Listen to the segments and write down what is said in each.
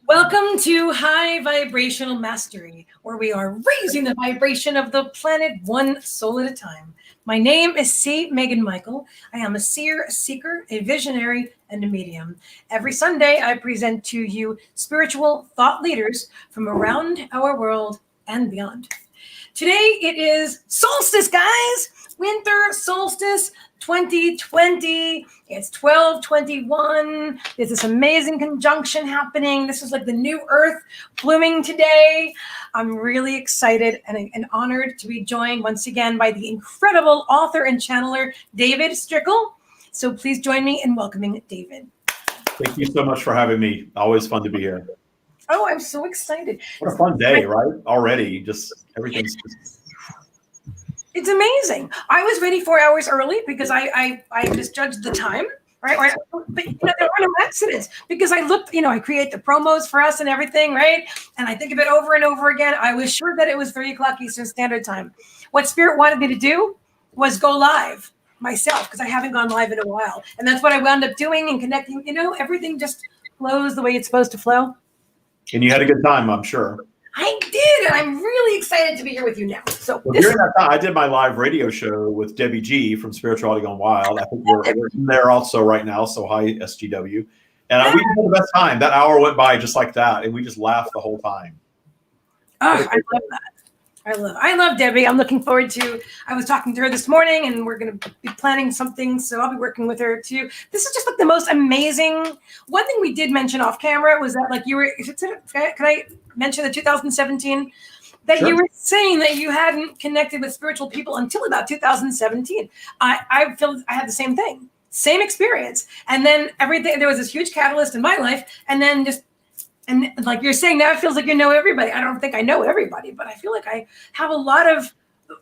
Welcome to High Vibrational Mastery, where we are raising the vibration of the planet one soul at a time. My name is Meagan Michael. I am a seer, a seeker, a visionary, and a medium. Every Sunday, I present to you spiritual thought leaders from around our world and beyond. Today, it is Solstice, guys! Winter Solstice 2020. It's 12/21. There's this amazing conjunction happening. This is like the new earth blooming today. I'm really excited and honored to be joined once again by the incredible author and channeler, David Strickel. So please join me in welcoming David. Thank you so much for having me. Always fun to be here. Oh, I'm so excited. What a fun day, right? Already, just everything's just... It's amazing. I was ready 4 hours early because I misjudged the time, right? But there were no accidents because I looked, I create the promos for us and everything, right? And I think of it over and over again. I was sure that it was 3 o'clock Eastern Standard Time. What Spirit wanted me to do was go live myself because I haven't gone live in a while. And that's what I wound up doing and connecting. Everything just flows the way it's supposed to flow. And you had a good time, I'm sure. I did, and I'm really excited to be here with you now. So during that time, I did my live radio show with Debbie G from Spirituality Gone Wild. I think we're in there also right now, so hi, SGW. And we had the best time. That hour went by just like that, and we just laughed the whole time. Oh, I love that. I love Debbie. I'm looking forward to, I was talking to her this morning and we're going to be planning something. So I'll be working with her too. This is just like the most amazing. One thing we did mention off camera was that like you were, can I mention the 2017 that Sure. You were saying that you hadn't connected with spiritual people until about 2017. I feel I had the same thing, same experience. And then everything, there was this huge catalyst in my life. And then and like you're saying, now it feels like you know everybody. I don't think I know everybody, but I feel like I have a lot of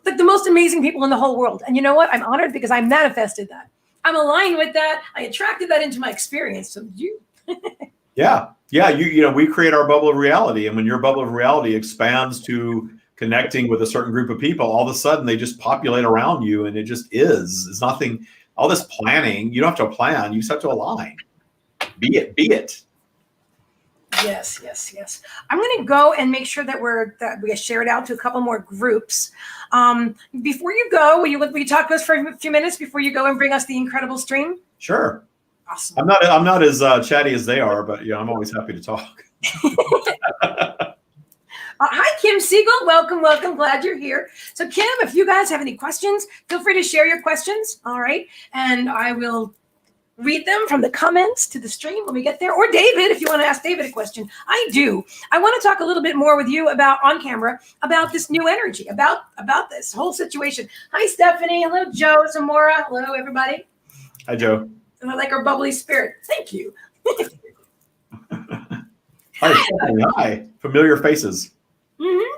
like the most amazing people in the whole world. And you know what? I'm honored because I manifested that. I'm aligned with that. I attracted that into my experience. So you. Yeah. We create our bubble of reality. And when your bubble of reality expands to connecting with a certain group of people, all of a sudden they just populate around you. And it just is. It's nothing, all this planning, you don't have to plan. You just have to align. Be it. Yes. I'm going to go and make sure that we share it out to a couple more groups. Before you go, will you talk to us for a few minutes before you go and bring us the incredible stream? Sure. Awesome. I'm not as chatty as they are, but I'm always happy to talk. Hi, Kim Siegel. Welcome. Glad you're here. So Kim, if you guys have any questions, feel free to share your questions. All right. And I will read them from the comments to the stream when we get there. Or David, if you want to ask David a question. I do. I want to talk a little bit more with you on camera about this new energy, about this whole situation. Hi, Stephanie. Hello, Joe, Zamora. Hello, everybody. Hi, Joe. And I like our bubbly spirit. Thank you. Hi, Stephanie. Hi. Familiar faces. Mm-hmm.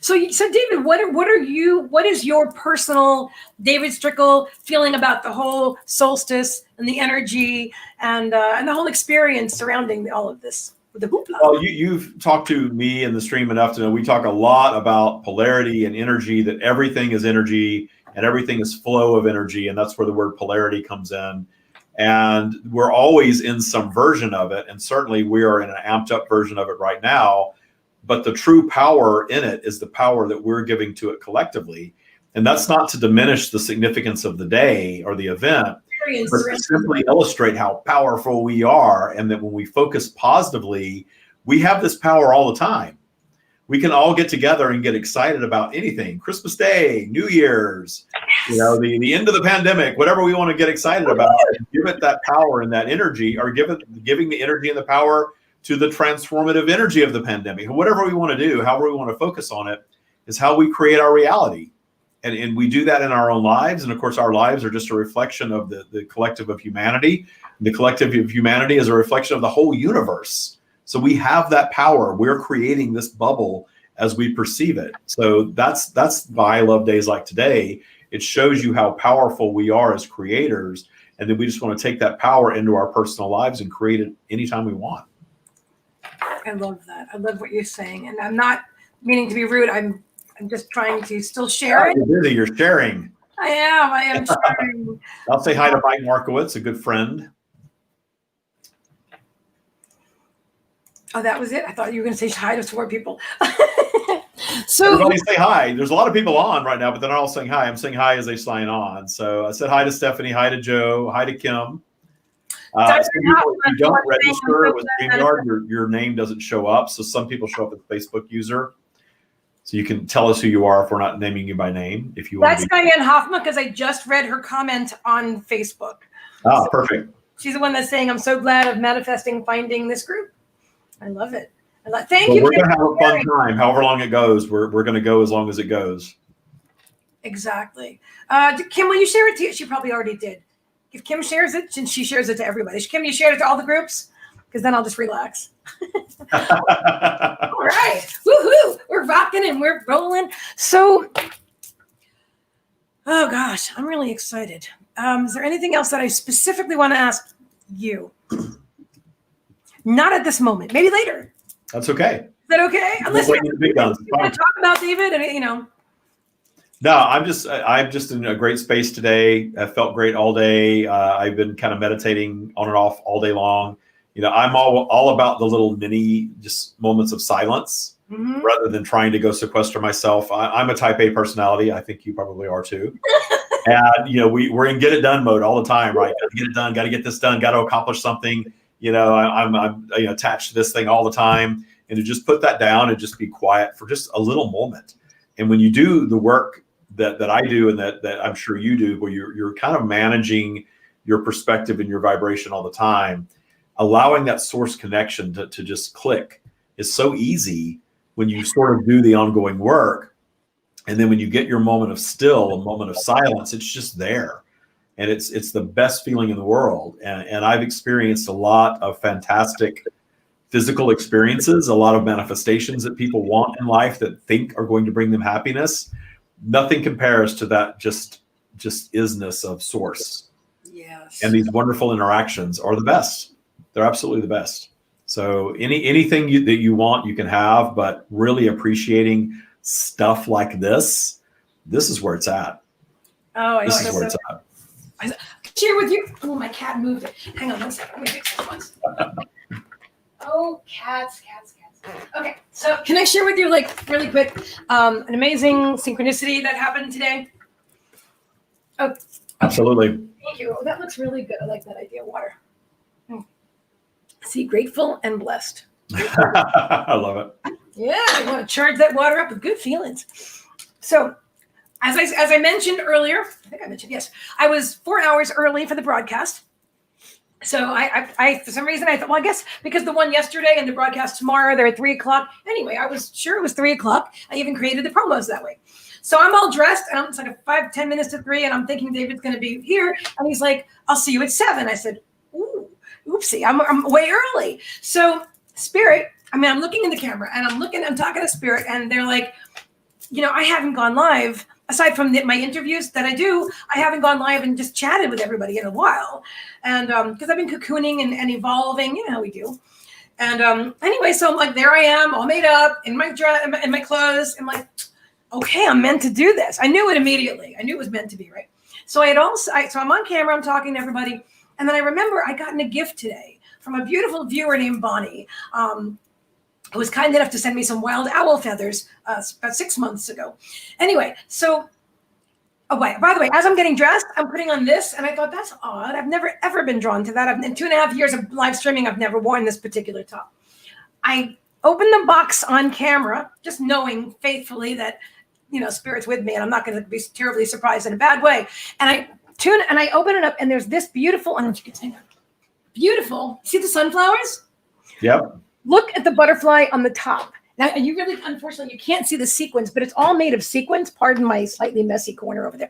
So David, what is your personal David Strickel feeling about the whole solstice and the energy and the whole experience surrounding all of this? The hoopla? Well, you've talked to me in the stream enough to know we talk a lot about polarity and energy, that everything is energy and everything is flow of energy. And that's where the word polarity comes in. And we're always in some version of it. And certainly we are in an amped up version of it right now. But the true power in it is the power that we're giving to it collectively. And that's not to diminish the significance of the day or the event, but to simply illustrate how powerful we are. And that when we focus positively, we have this power all the time. We can all get together and get excited about anything. Christmas Day, New Year's, the end of the pandemic, whatever we want to get excited about, give it that power and that energy, or giving the energy and the power to the transformative energy of the pandemic. Whatever we want to do, however we want to focus on it, is how we create our reality. And we do that in our own lives. And of course, our lives are just a reflection of the collective of humanity. The collective of humanity is a reflection of the whole universe. So we have that power. We're creating this bubble as we perceive it. So that's why I love days like today. It shows you how powerful we are as creators. And then we just want to take that power into our personal lives and create it anytime we want. I love that. I love what you're saying. And I'm not meaning to be rude. I'm just trying to still share it. You're busy. You're sharing. I am sharing. I'll say hi to Mike Markowitz, a good friend. Oh, that was it? I thought you were going to say hi to 4 people. So everybody say hi. There's a lot of people on right now, but they're not all saying hi. I'm saying hi as they sign on. So I said hi to Stephanie, hi to Joe, hi to Kim. Some people, if you don't register with StreamYard, your name doesn't show up. So some people show up as Facebook user. So you can tell us who you are if we're not naming you by name. If you want That's Diane Hoffman, because I just read her comment on Facebook. Ah, perfect. She's the one that's saying, I'm so glad of manifesting finding this group. I love it. Thank you. We're going to have a fun time, however long it goes. We're going to go as long as it goes. Exactly. Kim, will you share it to you? She probably already did. If Kim shares it, and she shares it to everybody. Kim, you shared it to all the groups? Because then I'll just relax. All right. Woohoo. We're rocking and we're rolling. So, oh gosh, I'm really excited. Is there anything else that I specifically want to ask you? Not at this moment. Maybe later. That's okay. Is that okay? Unless you want to talk about David and, you know. No, I'm just in a great space today. I felt great all day. I've been kind of meditating on and off all day long. You know, I'm all about the little mini just moments of silence rather than trying to go sequester myself. I'm a type A personality. I think you probably are too. And, you know, we're in get it done mode all the time, right? Got to get it done. Got to get this done. Got to accomplish something. You know, I'm you know, attached to this thing all the time. And to just put that down and just be quiet for just a little moment. And when you do the work that I do and that I'm sure you do, where you're kind of managing your perspective and your vibration all the time, allowing that source connection to just click is so easy when you sort of do the ongoing work. And then when you get your moment of still, a moment of silence, it's just there. And it's the best feeling in the world. And I've experienced a lot of fantastic physical experiences, a lot of manifestations that people want in life that think are going to bring them happiness. Nothing compares to that just isness of source. Yes. And these wonderful interactions are the best. They're absolutely the best. So anything that you want, you can have, but really appreciating stuff like this is where it's at. Oh, this is where it's at. I share with you. Oh, my cat moved it. Hang on one second. Let me fix this once. Oh, cats. Okay, so can I share with you, like, really quick, an amazing synchronicity that happened today? Oh, absolutely. Thank you. Oh, that looks really good. I like that idea. Water. See, grateful and blessed. I love it. Yeah, I want to charge that water up with good feelings. So, as I mentioned earlier, I think I mentioned, yes, I was 4 hours early for the broadcast. So I for some reason I thought, well, I guess because the one yesterday and the broadcast tomorrow, they're at 3:00. Anyway, I was sure it was 3:00. I even created the promos that way. So I'm all dressed and it's like 5-10 minutes to 3, and I'm thinking David's going to be here, and he's like, "I'll see you at 7." I said, "Ooh, oopsie, I'm way early." So Spirit, I'm looking in the camera and I'm talking to Spirit, and they're like, you know, I haven't gone live. Aside from my interviews that I do, I haven't gone live and just chatted with everybody in a while. And because I've been cocooning and evolving, you know how we do. And anyway, so I'm like, there I am, all made up, in my dress, in my clothes. I'm like, okay, I'm meant to do this. I knew it immediately. I knew it was meant to be, right? So so I'm on camera, I'm talking to everybody. And then I remember I gotten a gift today from a beautiful viewer named Bonnie, who was kind enough to send me some wild owl feathers about 6 months ago. Anyway, so, by the way, as I'm getting dressed, I'm putting on this, and I thought, that's odd. I've never, ever been drawn to that. In 2.5 years of live streaming, I've never worn this particular top. I opened the box on camera, just knowing faithfully that, you know, Spirit's with me, and I'm not going to be terribly surprised in a bad way. And I open it up, and there's this beautiful, beautiful, see the sunflowers? Yep. Look at the butterfly on the top. Now, you really, unfortunately, you can't see the sequins, but it's all made of sequins. Pardon my slightly messy corner over there.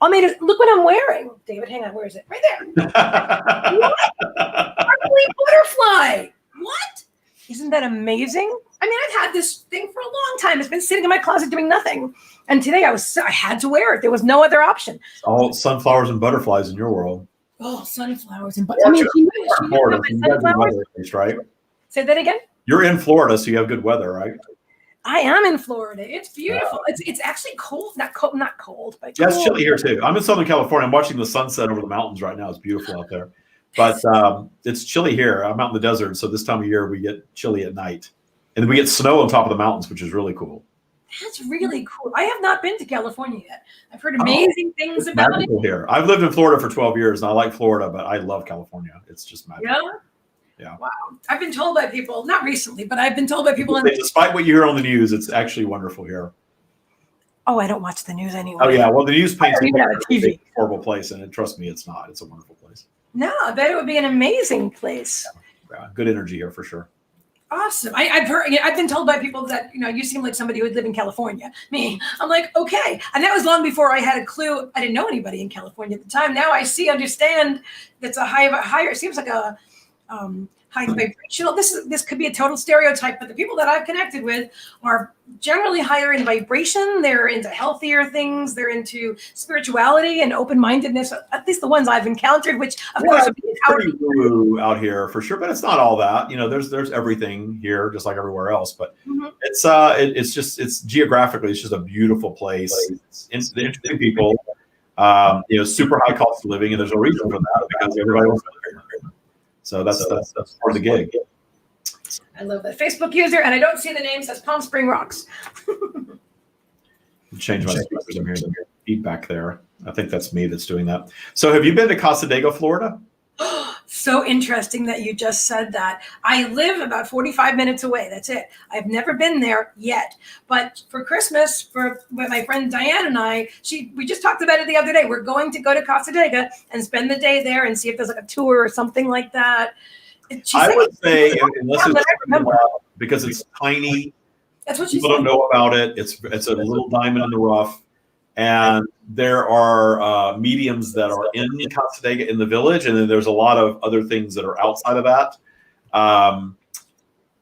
All made of, look what I'm wearing. David, hang on, where is it? Right there. What? Sparkly butterfly. What? Isn't that amazing? I mean, I've had this thing for a long time. It's been sitting in my closet doing nothing. And today I had to wear it. There was no other option. All sunflowers and butterflies in your world. Oh, sunflowers and butterflies. I mean, you know my sunflowers? Right? Say that again. You're in Florida, so you have good weather, right? I am in Florida. It's beautiful. It's actually cold. Not cold, but yeah, it's chilly here too. I'm in Southern California. I'm watching the sunset over the mountains right now. It's beautiful out there. But it's chilly here. I'm out in the desert, so this time of year we get chilly at night, and we get snow on top of the mountains, which is really cool. That's really cool. I have not been to California yet. I've heard amazing things about it. Here. I've lived in Florida for 12 years, and I like Florida, but I love California. It's just magical. Yeah. Yeah. Wow. I've been told by people, not recently, but I've been told by people. Despite what you hear on the news, it's actually wonderful here. Oh, I don't watch the news anyway. Oh yeah, well the news paints a horrible place, and trust me, it's not. It's a wonderful place. No, I bet it would be an amazing place. Yeah, good energy here for sure. Awesome. I've heard. I've been told by people that you seem like somebody who would live in California. Me, I'm like, okay, and that was long before I had a clue. I didn't know anybody in California at the time. Now I understand. That's a higher. It seems like a high vibrational. This could be a total stereotype, but the people that I've connected with are generally higher in vibration. They're into healthier things. They're into spirituality and open-mindedness. At least the ones I've encountered, which of course it's pretty woo out here for sure, but it's not all that. There's everything here, just like everywhere else. But it's geographically, it's just a beautiful place. It's interesting people. Super high cost of living, and there's a reason for that because everybody wants to live here. So that's part of the gig. I love that Facebook user, and I don't see the name. Says Palm Spring Rocks. Change my speakers. I'm hearing feedback there. I think that's me that's doing that. So, have you been to Casadega, Florida? So interesting that you just said that. I live about 45 minutes away. That's it. I've never been there yet. But for Christmas, with my friend Diane and I, we just talked about it the other day. We're going to go to Casadega and spend the day there and see if there's like a tour or something like that. I would say, unless it's because it's tiny, that's what people don't know about it. It's a little diamond in the rough. And there are mediums that are in Casadega in the village, and then there's a lot of other things that are outside of that.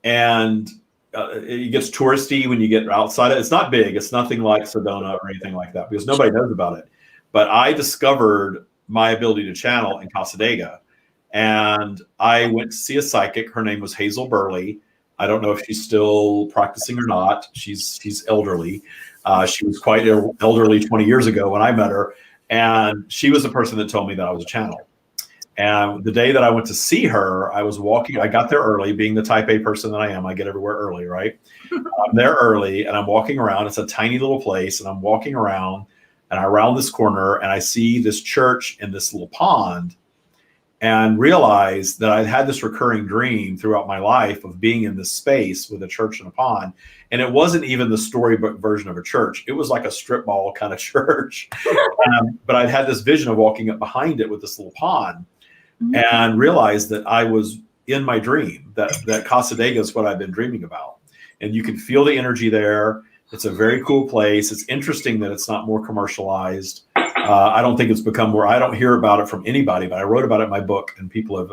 It gets touristy when you get outside it. It's not big. It's nothing like Sedona or anything like that because nobody knows about it. But I discovered my ability to channel in Casadega, and I went to see a psychic. Her name was Hazel Burley. I don't know if she's still practicing or not. She's elderly. She was quite elderly 20 years ago when I met her, and she was the person that told me that I was a channel. And the day that I went to see her, I was walking. I got there early, being the type A person that I am. I get everywhere early, right? I'm there early, and I'm walking around. It's a tiny little place, and I'm walking around, and I round this corner, and I see this church in this little pond, and realized that I'd had this recurring dream throughout my life of being in this space with a church and a pond. And it wasn't even the storybook version of a church. It was like a strip mall kind of church. But I'd had this vision of walking up behind it with this little pond and realized that I was in my dream, that Casadega is what I've been dreaming about. And you can feel the energy there. It's a very cool place. It's interesting that it's not more commercialized. I don't think it's become more. I don't hear about it from anybody, but I wrote about it in my book, and people have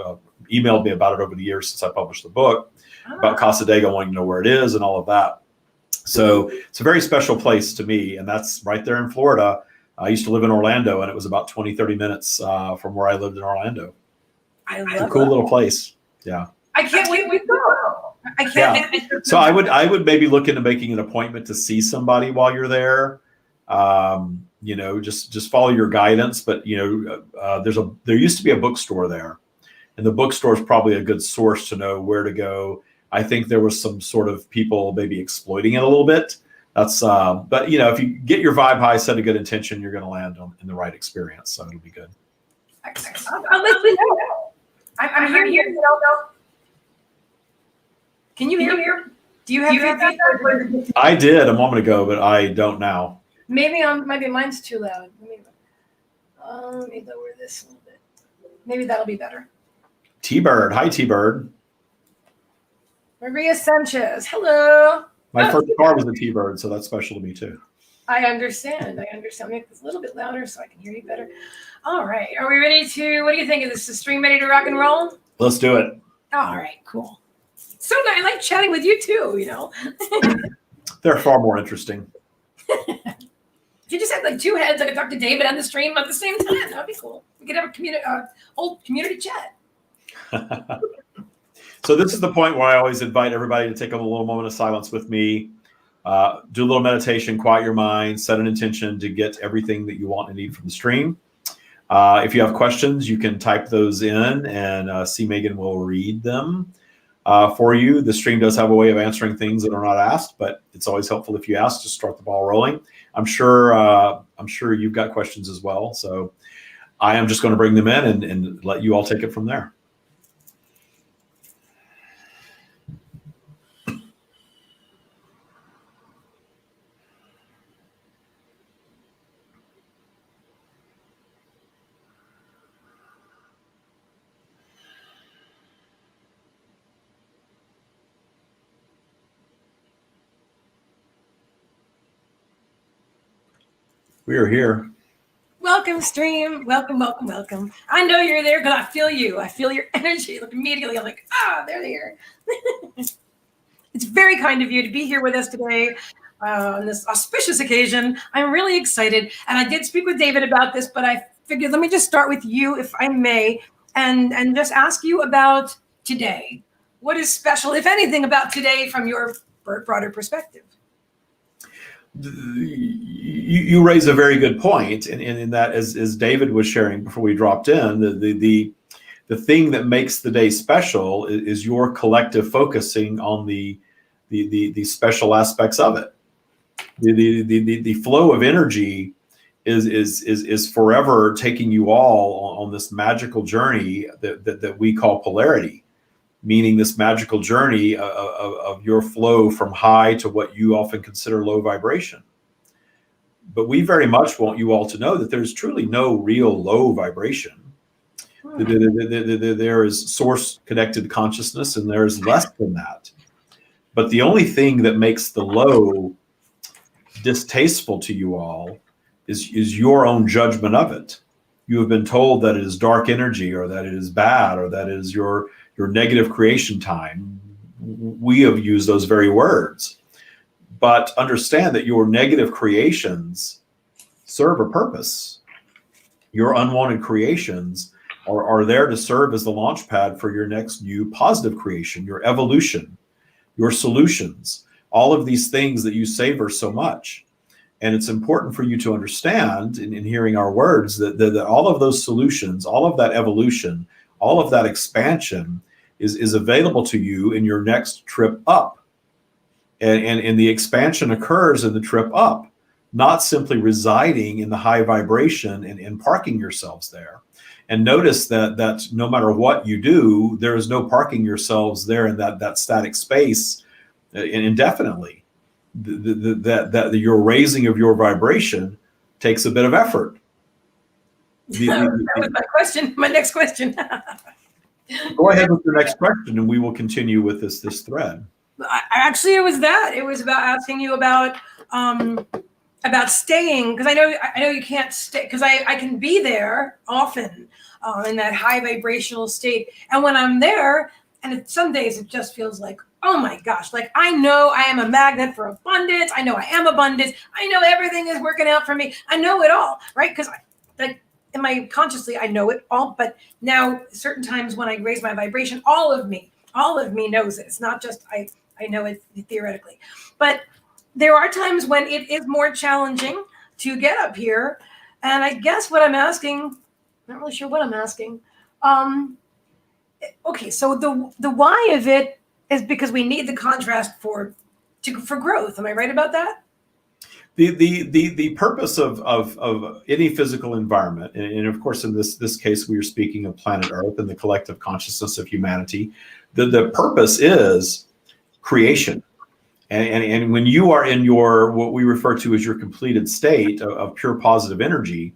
emailed me about it over the years since I published the book about Casadega, wanting to know where it is and all of that. So it's a very special place to me, and that's right there in Florida. I used to live in Orlando, and it was about 20, 30 minutes from where I lived in Orlando. It's a cool little place. Yeah. I can't wait to go. I can't. Yeah. So I would maybe look into making an appointment to see somebody while you're there. Just follow your guidance. But there used to be a bookstore there, and the bookstore is probably a good source to know where to go. I think there was some sort of people maybe exploiting it a little bit. That's but if you get your vibe high, set a good intention, you're going to land in the right experience. So it'll be good. I'll let you know. I'm here. Can you hear me? Do you have feedback? I did a moment ago, but I don't now. Maybe mine's too loud. Let me lower this a little bit. Maybe that'll be better. T-Bird. Hi, T-Bird. Maria Sanchez. Hello. My first car was a T-Bird, so that's special to me too. I understand. Make this a little bit louder so I can hear you better. All right. Are we ready to, what do you think? Is this stream ready to rock and roll? Let's do it. All right, cool. So I like chatting with you too, They're far more interesting. If you just had like two heads, I could talk to David on the stream at the same time. That'd be cool. We could have a whole community chat. So this is the point where I always invite everybody to take a little moment of silence with me. Do a little meditation, quiet your mind, set an intention to get everything that you want and need from the stream. If you have questions, you can type those in, and C. Meagan will read them for you. The stream does have a way of answering things that are not asked, but it's always helpful if you ask to start the ball rolling. I'm sure you've got questions as well. So I am just going to bring them in and let you all take it from there. We are here. Welcome, stream. Welcome, welcome, welcome. I know you're there because I feel you. I feel your energy. Like immediately, I'm like, they're here. It's very kind of you to be here with us today on this auspicious occasion. I'm really excited. And I did speak with David about this, but I figured let me just start with you, if I may, and just ask you about today. What is special, if anything, about today from your broader perspective? You raise a very good point, and in that, as David was sharing before we dropped in, the thing that makes the day special is your collective focusing on the special aspects of it. The flow of energy is forever taking you all on this magical journey that we call polarity. Meaning this magical journey of your flow from high to what you often consider low vibration. But we very much want you all to know that there's truly no real low vibration. There is source-connected consciousness, and there is less than that. But the only thing that makes the low distasteful to you all is your own judgment of it. You have been told that it is dark energy, or that it is bad, or that it is your negative creation time. We have used those very words. But understand that your negative creations serve a purpose. Your unwanted creations are there to serve as the launch pad for your next new positive creation, your evolution, your solutions, all of these things that you savor so much. And it's important for you to understand in hearing our words that all of those solutions, all of that evolution, all of that expansion is available to you in your next trip up. And the expansion occurs in the trip up, not simply residing in the high vibration and parking yourselves there. And notice that no matter what you do, there is no parking yourselves there in that static space indefinitely. That your raising of your vibration takes a bit of effort. That was my question. My next question. Go ahead with your next question, and we will continue with this thread. Actually, it was that. It was about asking you about staying, because I know you can't stay, because I can be there often in that high vibrational state, and when I'm there, and some days it just feels like, oh my gosh, like I know I am a magnet for abundance. I know I am abundance. I know everything is working out for me. I know it all, right? Because in my consciously, I know it all, but now certain times when I raise my vibration, all of me knows it. It's not just I know it theoretically, but there are times when it is more challenging to get up here. And I guess what I'm asking, I'm not really sure what I'm asking. Okay, so the why of it is because we need the contrast for growth. Am I right about that? The purpose of any physical environment, and of course in this case we are speaking of planet Earth and the collective consciousness of humanity, the purpose is creation. And when you are in your, what we refer to as your completed state of pure positive energy,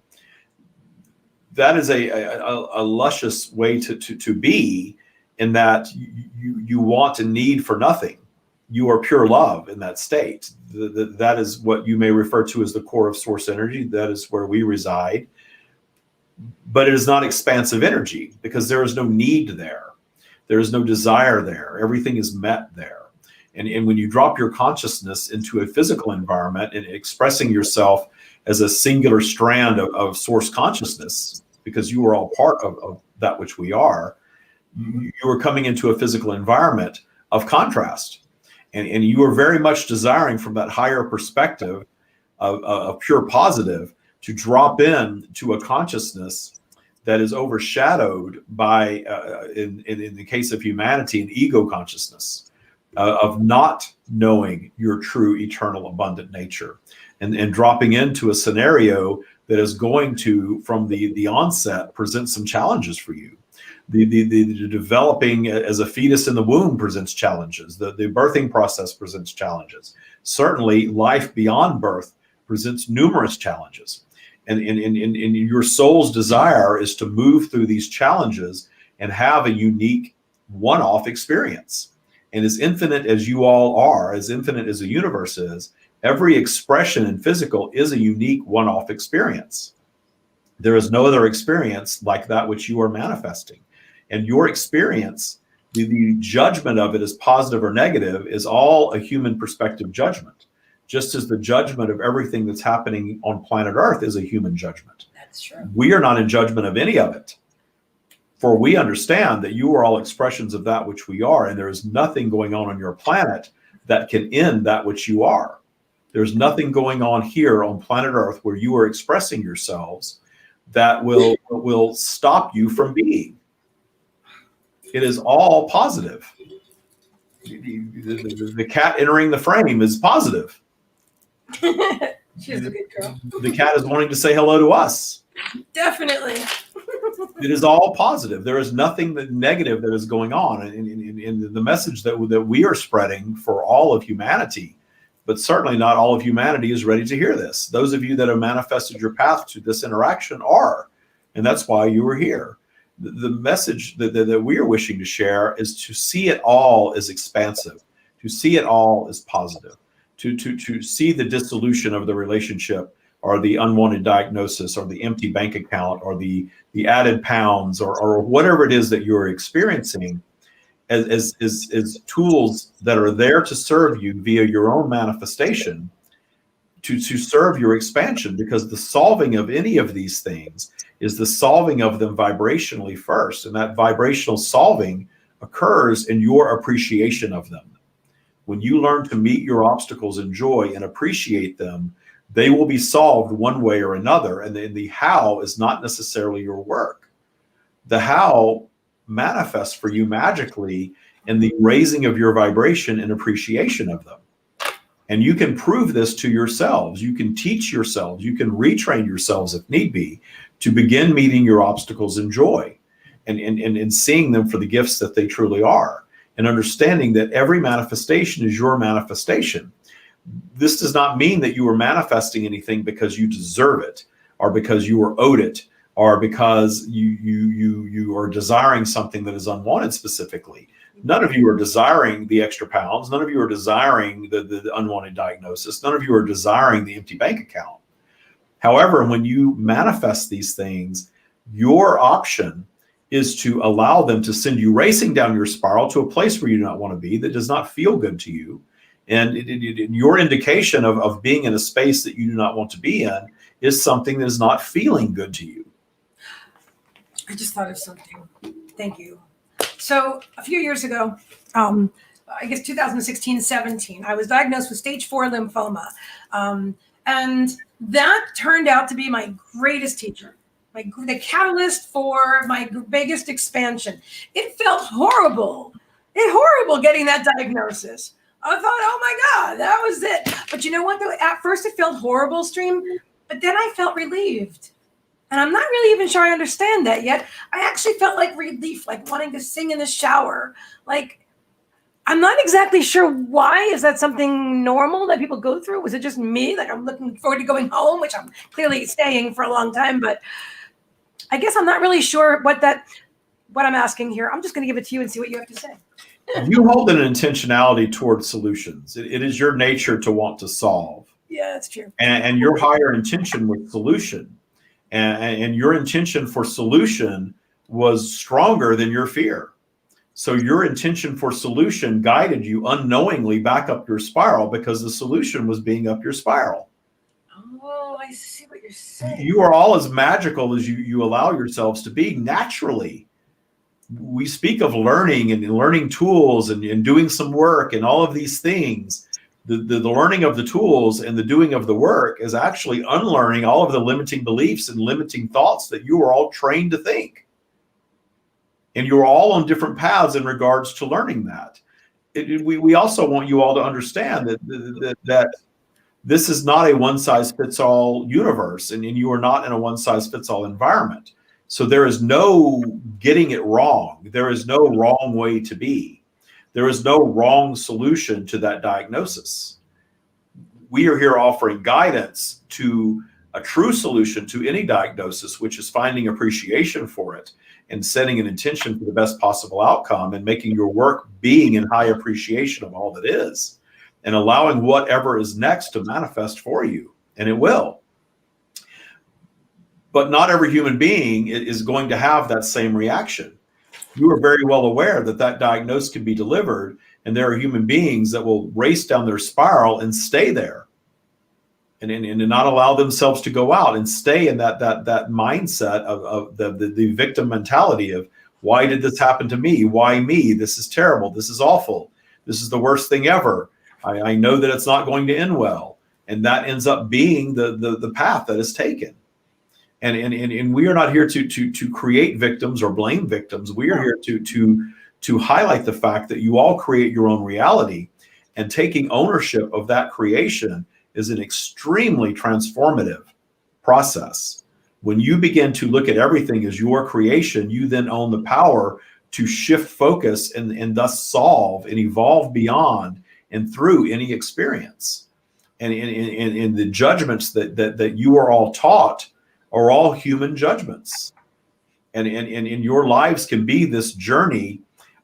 that is a luscious way to be, in that you want and need for nothing. You are pure love in that state. That is what you may refer to as the core of source energy. That is where we reside. But it is not expansive energy, because there is no need there. There is no desire there. Everything is met there. And when you drop your consciousness into a physical environment and expressing yourself as a singular strand of source consciousness, because you are all part of that which we are, you are coming into a physical environment of contrast. And you are very much desiring from that higher perspective of pure positive to drop in to a consciousness that is overshadowed by, in the case of humanity, an ego consciousness of not knowing your true, eternal, abundant nature, and dropping into a scenario that is going to, from the onset, present some challenges for you. The developing as a fetus in the womb presents challenges. The birthing process presents challenges. Certainly, life beyond birth presents numerous challenges. And your soul's desire is to move through these challenges and have a unique one-off experience. And as infinite as you all are, as infinite as the universe is, every expression in physical is a unique one-off experience. There is no other experience like that which you are manifesting. And your experience, the judgment of it as positive or negative, is all a human perspective judgment. Just as the judgment of everything that's happening on planet Earth is a human judgment. That's true. We are not in judgment of any of it. For we understand that you are all expressions of that which we are, and there is nothing going on your planet that can end that which you are. There's nothing going on here on planet Earth where you are expressing yourselves that will stop you from being. It is all positive. The cat entering the frame is positive. She's a good girl. The cat is wanting to say hello to us. Definitely. It is all positive. There is nothing negative that is going on. In the message that we are spreading for all of humanity, but certainly not all of humanity is ready to hear this. Those of you that have manifested your path to this interaction are, and that's why you are here. The message that we are wishing to share is to see it all as expansive, to see it all as positive, to see the dissolution of the relationship, or the unwanted diagnosis, or the empty bank account, or the added pounds, or whatever it is that you're experiencing as tools that are there to serve you via your own manifestation, to serve your expansion, because the solving of any of these things is the solving of them vibrationally first. And that vibrational solving occurs in your appreciation of them. When you learn to meet your obstacles in joy and appreciate them, they will be solved one way or another. And then the how is not necessarily your work. The how manifests for you magically in the raising of your vibration and appreciation of them. And you can prove this to yourselves. You can teach yourselves. You can retrain yourselves if need be to begin meeting your obstacles in joy and seeing them for the gifts that they truly are, and understanding that every manifestation is your manifestation. This does not mean that you are manifesting anything because you deserve it, or because you are owed it, or because you are desiring something that is unwanted specifically. None of you are desiring the extra pounds. None of you are desiring the unwanted diagnosis. None of you are desiring the empty bank account. However, when you manifest these things, your option is to allow them to send you racing down your spiral to a place where you do not want to be, that does not feel good to you. And your indication of being in a space that you do not want to be in is something that is not feeling good to you. I just thought of something. Thank you. So a few years ago, I guess 2016-17, I was diagnosed with stage 4 lymphoma. And that turned out to be my greatest teacher, the catalyst for my biggest expansion. It felt horrible. Horrible getting that diagnosis. I thought, oh my God, that was it. But you know what, though? At first it felt horrible, Stream, but then I felt relieved. And I'm not really even sure I understand that yet. I actually felt like relief, like wanting to sing in the shower. Like, I'm not exactly sure why. Is that something normal that people go through? Was it just me? Like, I'm looking forward to going home, which I'm clearly staying for a long time. But I guess I'm not really sure what I'm asking here. I'm just going to give it to you and see what you have to say. You hold an intentionality towards solutions. It is your nature to want to solve. Yeah, that's true. And your higher intention was solution. And your intention for solution was stronger than your fear. So your intention for solution guided you unknowingly back up your spiral, because the solution was being up your spiral. Oh, I see what you're saying. You are all as magical as you allow yourselves to be naturally. We speak of learning and learning tools and doing some work and all of these things. The learning of the tools and the doing of the work is actually unlearning all of the limiting beliefs and limiting thoughts that you are all trained to think. And you're all on different paths in regards to learning that. We also want you all to understand that this is not a one-size-fits-all universe, and you are not in a one-size-fits-all environment. So there is no getting it wrong. There is no wrong way to be. There is no wrong solution to that diagnosis. We are here offering guidance to a true solution to any diagnosis, which is finding appreciation for it and setting an intention for the best possible outcome and making your work being in high appreciation of all that is and allowing whatever is next to manifest for you. And it will. But not every human being is going to have that same reaction. You are very well aware that diagnosis can be delivered, and there are human beings that will race down their spiral and stay there and not allow themselves to go out and stay in that mindset of the victim mentality of, why did this happen to me? Why me? This is terrible. This is awful. This is the worst thing ever. I know that it's not going to end well. And that ends up being the path that is taken. And we are not here to create victims or blame victims. We are here to highlight the fact that you all create your own reality, and taking ownership of that creation is an extremely transformative process. When you begin to look at everything as your creation, you then own the power to shift focus and thus solve and evolve beyond and through any experience. And in the judgments that you are all taught are all human judgments. And your lives can be this journey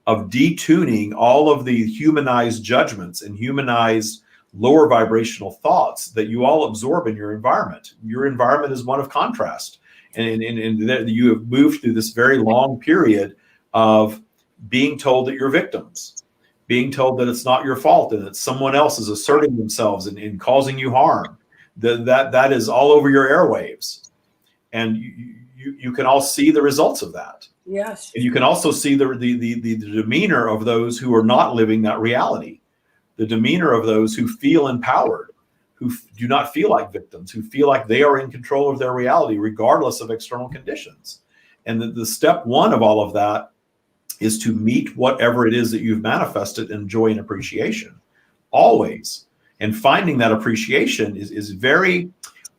of detuning all of the humanized judgments and humanized lower vibrational thoughts that you all absorb in your environment. Your environment is one of contrast. And you have moved through this very long period of being told that you're victims, being told that it's not your fault and that someone else is asserting themselves and causing you harm. That is all over your airwaves. And you can all see the results of that. Yes. And you can also see the demeanor of those who are not living that reality, the demeanor of those who feel empowered, who do not feel like victims, who feel like they are in control of their reality, regardless of external conditions. And the step one of all of that is to meet whatever it is that you've manifested in joy and appreciation, always. And finding that appreciation is very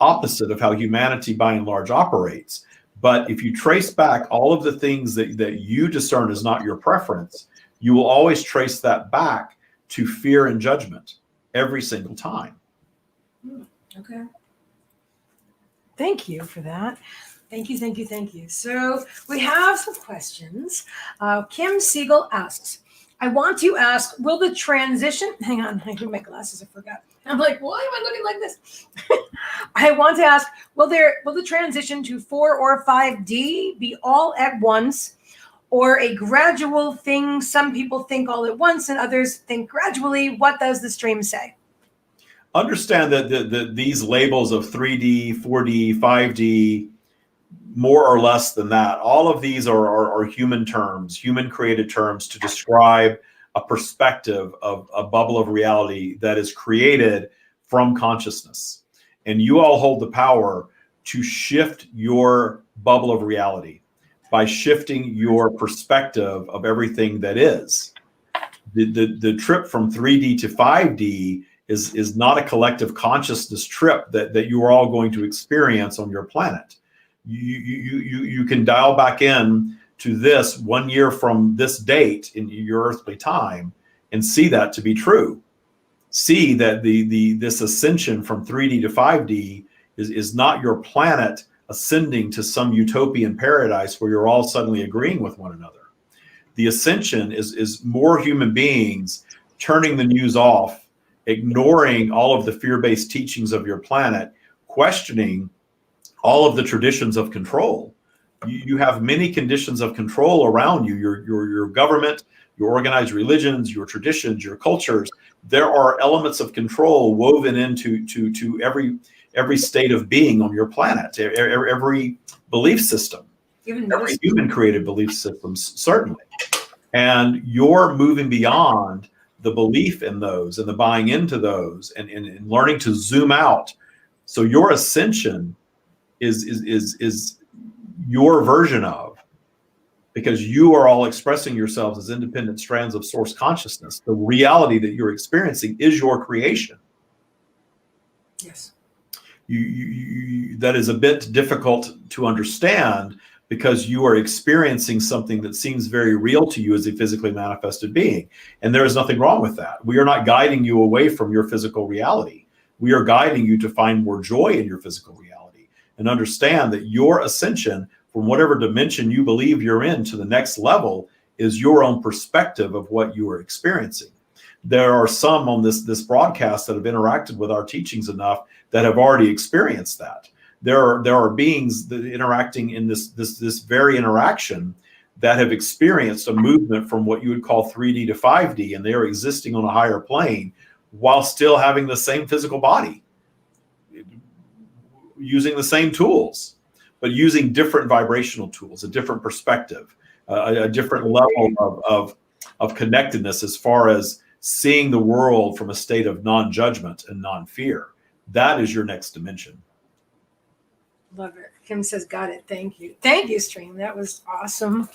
opposite of how humanity by and large operates. But if you trace back all of the things that you discern as not your preference, you will always trace that back to fear and judgment every single time. Okay. Thank you for that. Thank you, thank you, thank you. So we have some questions. Kim Siegel asks, I want to ask, will the transition, hang on, I need my glasses, I forgot. I'm like, why am I looking like this? I want to ask, will the transition to 4 or 5D be all at once, or a gradual thing? Some people think all at once and others think gradually. What does the stream say? Understand that these labels of 3D, 4D, 5D, more or less than that, all of these are human terms, human created terms to describe a perspective of a bubble of reality that is created from consciousness. And you all hold the power to shift your bubble of reality by shifting your perspective of everything that is. The trip from 3D to 5D is not a collective consciousness trip that you are all going to experience on your planet. You can dial back in to this 1 year from this date in your earthly time and see that to be true. See that this ascension from 3D to 5D is not your planet ascending to some utopian paradise where you're all suddenly agreeing with one another. The ascension is more human beings turning the news off, ignoring all of the fear-based teachings of your planet, questioning all of the traditions of control. You have many conditions of control around you, your government, your organized religions, your traditions, your cultures. There are elements of control woven into every state of being on your planet, every belief system, every human created belief systems, certainly. And you're moving beyond the belief in those and the buying into those and learning to zoom out. So your ascension is your version of, because you are all expressing yourselves as independent strands of source consciousness. The reality that you're experiencing is your creation. Yes. That is a bit difficult to understand because you are experiencing something that seems very real to you as a physically manifested being. And there is nothing wrong with that. We are not guiding you away from your physical reality. We are guiding you to find more joy in your physical reality and understand that your ascension from whatever dimension you believe you're in to the next level is your own perspective of what you are experiencing. There are some on this broadcast that have interacted with our teachings enough that have already experienced that. There are beings that interacting in this very interaction that have experienced a movement from what you would call 3D to 5D, and they are existing on a higher plane while still having the same physical body, using the same tools, but using different vibrational tools, a different perspective, a different level of connectedness as far as seeing the world from a state of non-judgment and non-fear. That is your next dimension. Love it. Kim says, got it. Thank you. Thank you, Stream. That was awesome.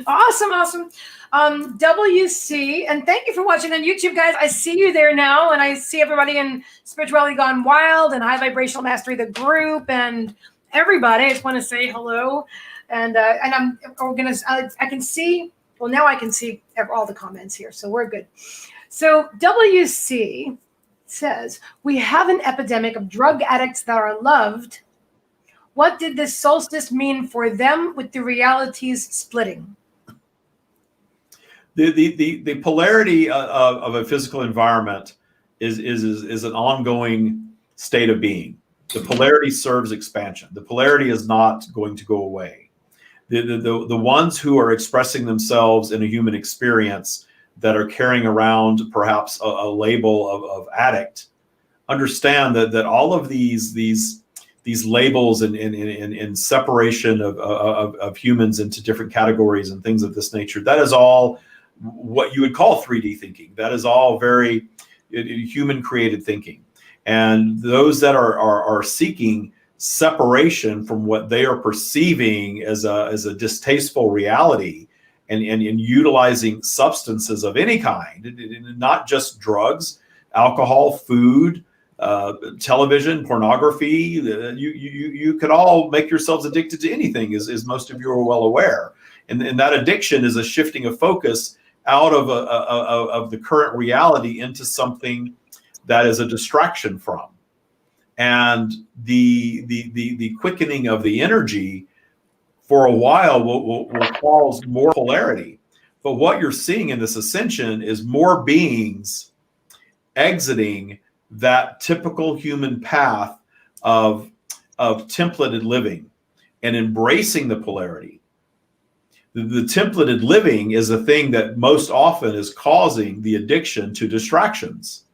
Awesome. WC, and thank you for watching on YouTube, guys. I see you there now, and I see everybody in Spirituality Gone Wild and High Vibrational Mastery, the group, and everybody. I just want to say hello. And I can see, well, now I can see all the comments here, so we're good. So WC says, we have an epidemic of drug addicts that are loved. What did this solstice mean for them with the realities splitting? The polarity of a physical environment is an ongoing state of being. The polarity serves expansion. The polarity is not going to go away. The ones who are expressing themselves in a human experience that are carrying around perhaps a label of addict understand that all of these labels and separation of humans into different categories and things of this nature, that is all what you would call 3D thinking. That is all very human created thinking. And those that are seeking separation from what they are perceiving as a distasteful reality and utilizing substances of any kind, not just drugs, alcohol, food, television, pornography, you could all make yourselves addicted to anything, as most of you are well aware. And that addiction is a shifting of focus out of the current reality into something that is a distraction from. And the quickening of the energy for a while will cause more polarity. But what you're seeing in this ascension is more beings exiting that typical human path of templated living and embracing the polarity. The templated living is a thing that most often is causing the addiction to distractions.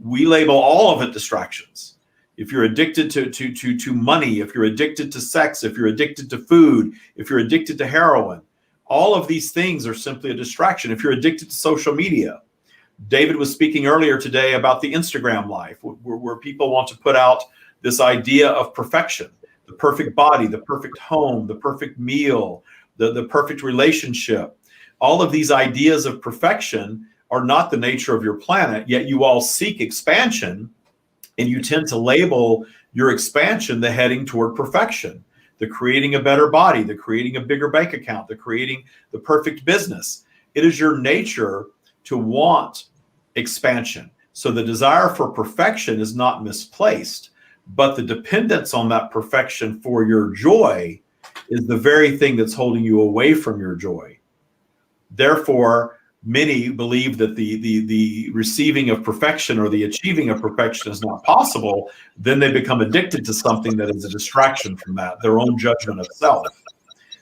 We label all of it distractions. If you're addicted to money, if you're addicted to sex, if you're addicted to food, if you're addicted to heroin, all of these things are simply a distraction. If you're addicted to social media, David was speaking earlier today about the Instagram life, where people want to put out this idea of perfection, the perfect body, the perfect home, the perfect meal, the perfect relationship. All of these ideas of perfection are not the nature of your planet, yet you all seek expansion, and you tend to label your expansion the heading toward perfection, the creating a better body, the creating a bigger bank account, the creating the perfect business. It is your nature to want expansion. So the desire for perfection is not misplaced, but the dependence on that perfection for your joy is the very thing that's holding you away from your joy. Therefore, many believe that the receiving of perfection or the achieving of perfection is not possible. Then they become addicted to something that is a distraction from that, their own judgment of self.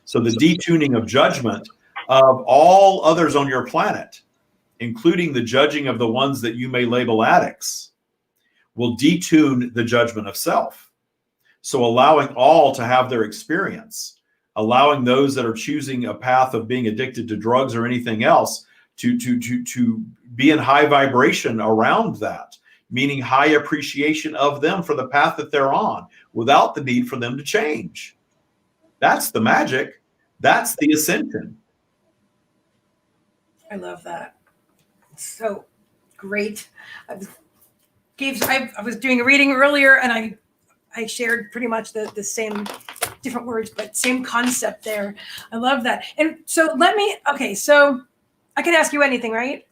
So the detuning of judgment of all others on your planet, including the judging of the ones that you may label addicts, will detune the judgment of self. So allowing all to have their experience, allowing those that are choosing a path of being addicted to drugs or anything else to be in high vibration around that, meaning high appreciation of them for the path that they're on without the need for them to change. That's the magic. That's the ascension. I love that. So great. I was doing a reading earlier, and I shared pretty much the same, different words, but same concept there. I love that. And so so I can ask you anything, right?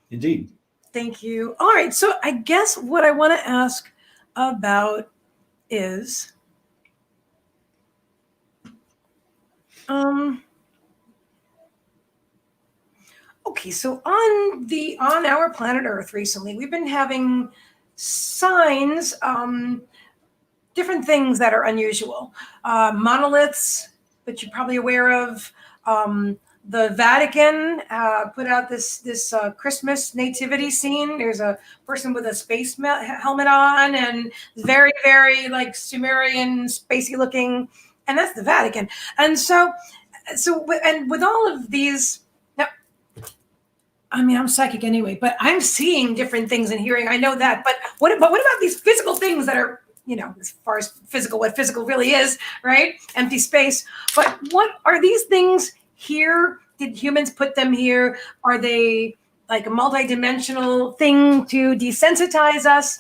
Indeed. Thank you. All right. So I guess what I want to ask about is, okay, so on our planet Earth recently, we've been having signs, different things that are unusual. Monoliths that you're probably aware of. The Vatican put out this Christmas nativity scene. There's a person with a space helmet on, and very, very like Sumerian, spacey looking, and that's the Vatican. And so and with all of these, now, I mean, I'm psychic anyway, but I'm seeing different things and hearing. I know that, but what about these physical things that are, as far as physical, what physical really is, right? Empty space. But what are these things here? Did humans put them here? Are they like a multidimensional thing to desensitize us,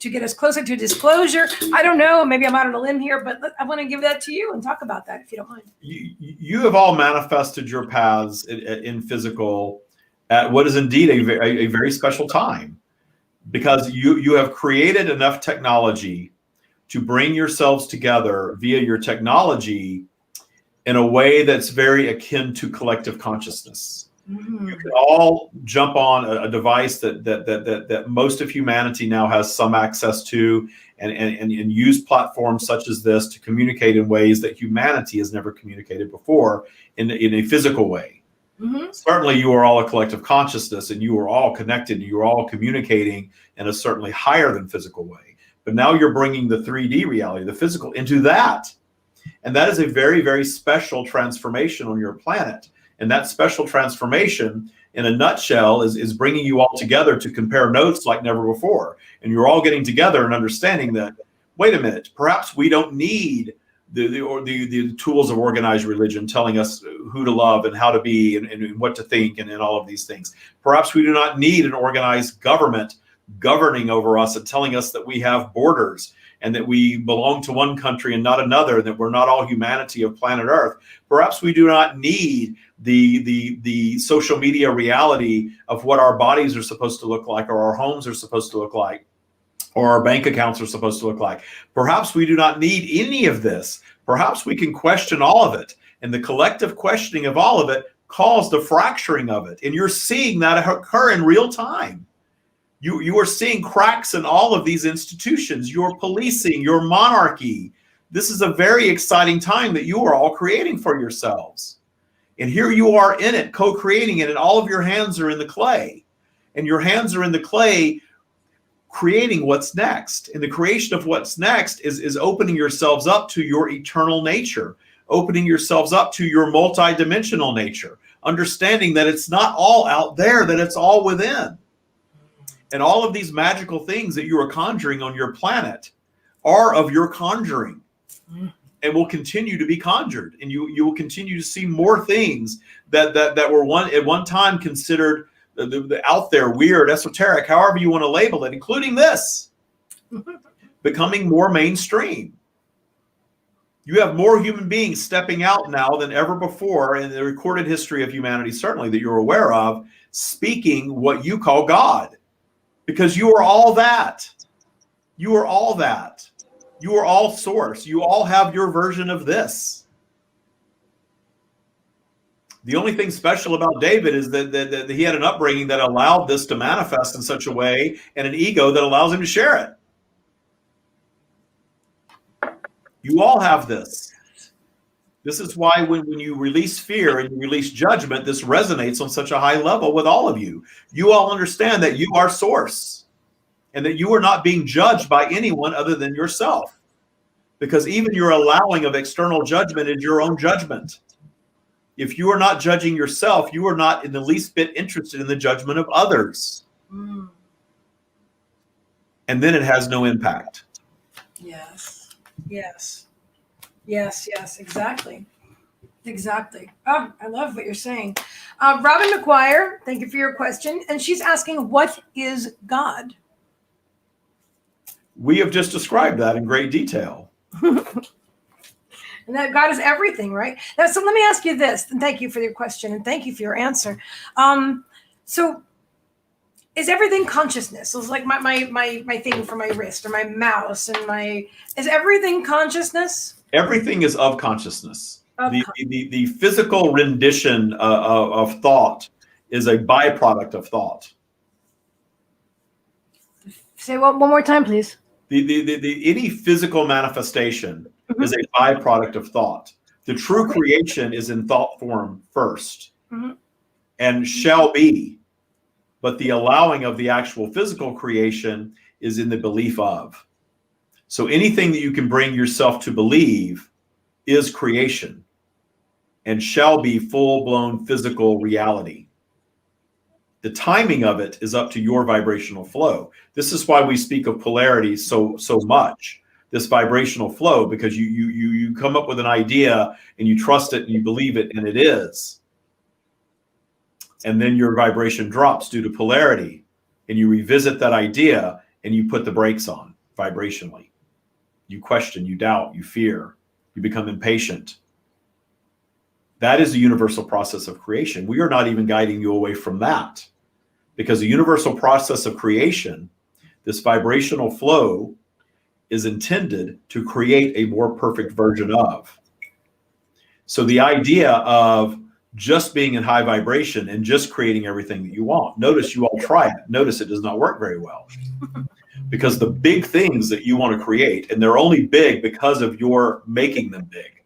to get us closer to disclosure? I don't know. Maybe I'm out on a limb here, but I want to give that to you and talk about that, if you don't mind. You have all manifested your paths in physical at what is indeed a very special time, because you have created enough technology to bring yourselves together via your technology in a way that's very akin to collective consciousness. Mm-hmm. You can all jump on a device that most of humanity now has some access to, and use platforms such as this to communicate in ways that humanity has never communicated before in a physical way. Mm-hmm. Certainly you are all a collective consciousness, and you are all connected, and you are all communicating in a certainly higher than physical way. But now you're bringing the 3D reality, the physical, into that. And that is a very, very special transformation on your planet. And that special transformation, in a nutshell, is bringing you all together to compare notes like never before. And you're all getting together and understanding that, wait a minute, perhaps we don't need the tools of organized religion telling us who to love and how to be and what to think and all of these things. Perhaps we do not need an organized government governing over us and telling us that we have borders and that we belong to one country and not another, that we're not all humanity of planet Earth. Perhaps we do not need the social media reality of what our bodies are supposed to look like, or our homes are supposed to look like, or our bank accounts are supposed to look like. Perhaps we do not need any of this. Perhaps we can question all of it. And the collective questioning of all of it caused the fracturing of it. And you're seeing that occur in real time. You are seeing cracks in all of these institutions, your policing, your monarchy. This is a very exciting time that you are all creating for yourselves. And here you are in it, co-creating it, and all of your hands are in the clay. And your hands are in the clay creating what's next. And the creation of what's next is opening yourselves up to your eternal nature, opening yourselves up to your multidimensional nature, understanding that it's not all out there, that it's all within. And all of these magical things that you are conjuring on your planet are of your conjuring and will continue to be conjured. And you will continue to see more things that were at one time considered the out there, weird, esoteric, however you want to label it, including this, becoming more mainstream. You have more human beings stepping out now than ever before in the recorded history of humanity, certainly that you're aware of, speaking what you call God. Because you are all that. You are all that. You are all source. You all have your version of this. The only thing special about David is that he had an upbringing that allowed this to manifest in such a way, and an ego that allows him to share it. You all have this. This is why when you release fear and you release judgment, this resonates on such a high level with all of you. You all understand that you are source and that you are not being judged by anyone other than yourself. Because even your allowing of external judgment is your own judgment. If you are not judging yourself, you are not in the least bit interested in the judgment of others. Mm. And then it has no impact. Yes. Yes. Yes. Yes. Exactly. Exactly. Oh, I love what you're saying. Robin McGuire, thank you for your question. And she's asking, what is God? We have just described that in great detail. And that God is everything, right? Now, so let me ask you this, and thank you for your question, and thank you for your answer. So is everything consciousness? So it's like my thing for my wrist or my mouse and is everything consciousness? Everything is of consciousness. The physical rendition of thought is a byproduct of thought. Say one more time, please. Any physical manifestation is a byproduct of thought. The true creation is in thought form first and shall be. But the allowing of the actual physical creation is in the belief of. So anything that you can bring yourself to believe is creation and shall be full-blown physical reality. The timing of it is up to your vibrational flow. This is why we speak of polarity so much, this vibrational flow, because you come up with an idea and you trust it and you believe it, and it is. And then your vibration drops due to polarity, and you revisit that idea and you put the brakes on vibrationally. You question, you doubt, you fear, you become impatient. That is the universal process of creation. We are not even guiding you away from that, because the universal process of creation, this vibrational flow, is intended to create a more perfect version of. So the idea of just being in high vibration and just creating everything that you want. Notice you all try it. Notice it does not work very well. Because the big things that you want to create, and they're only big because of your making them big.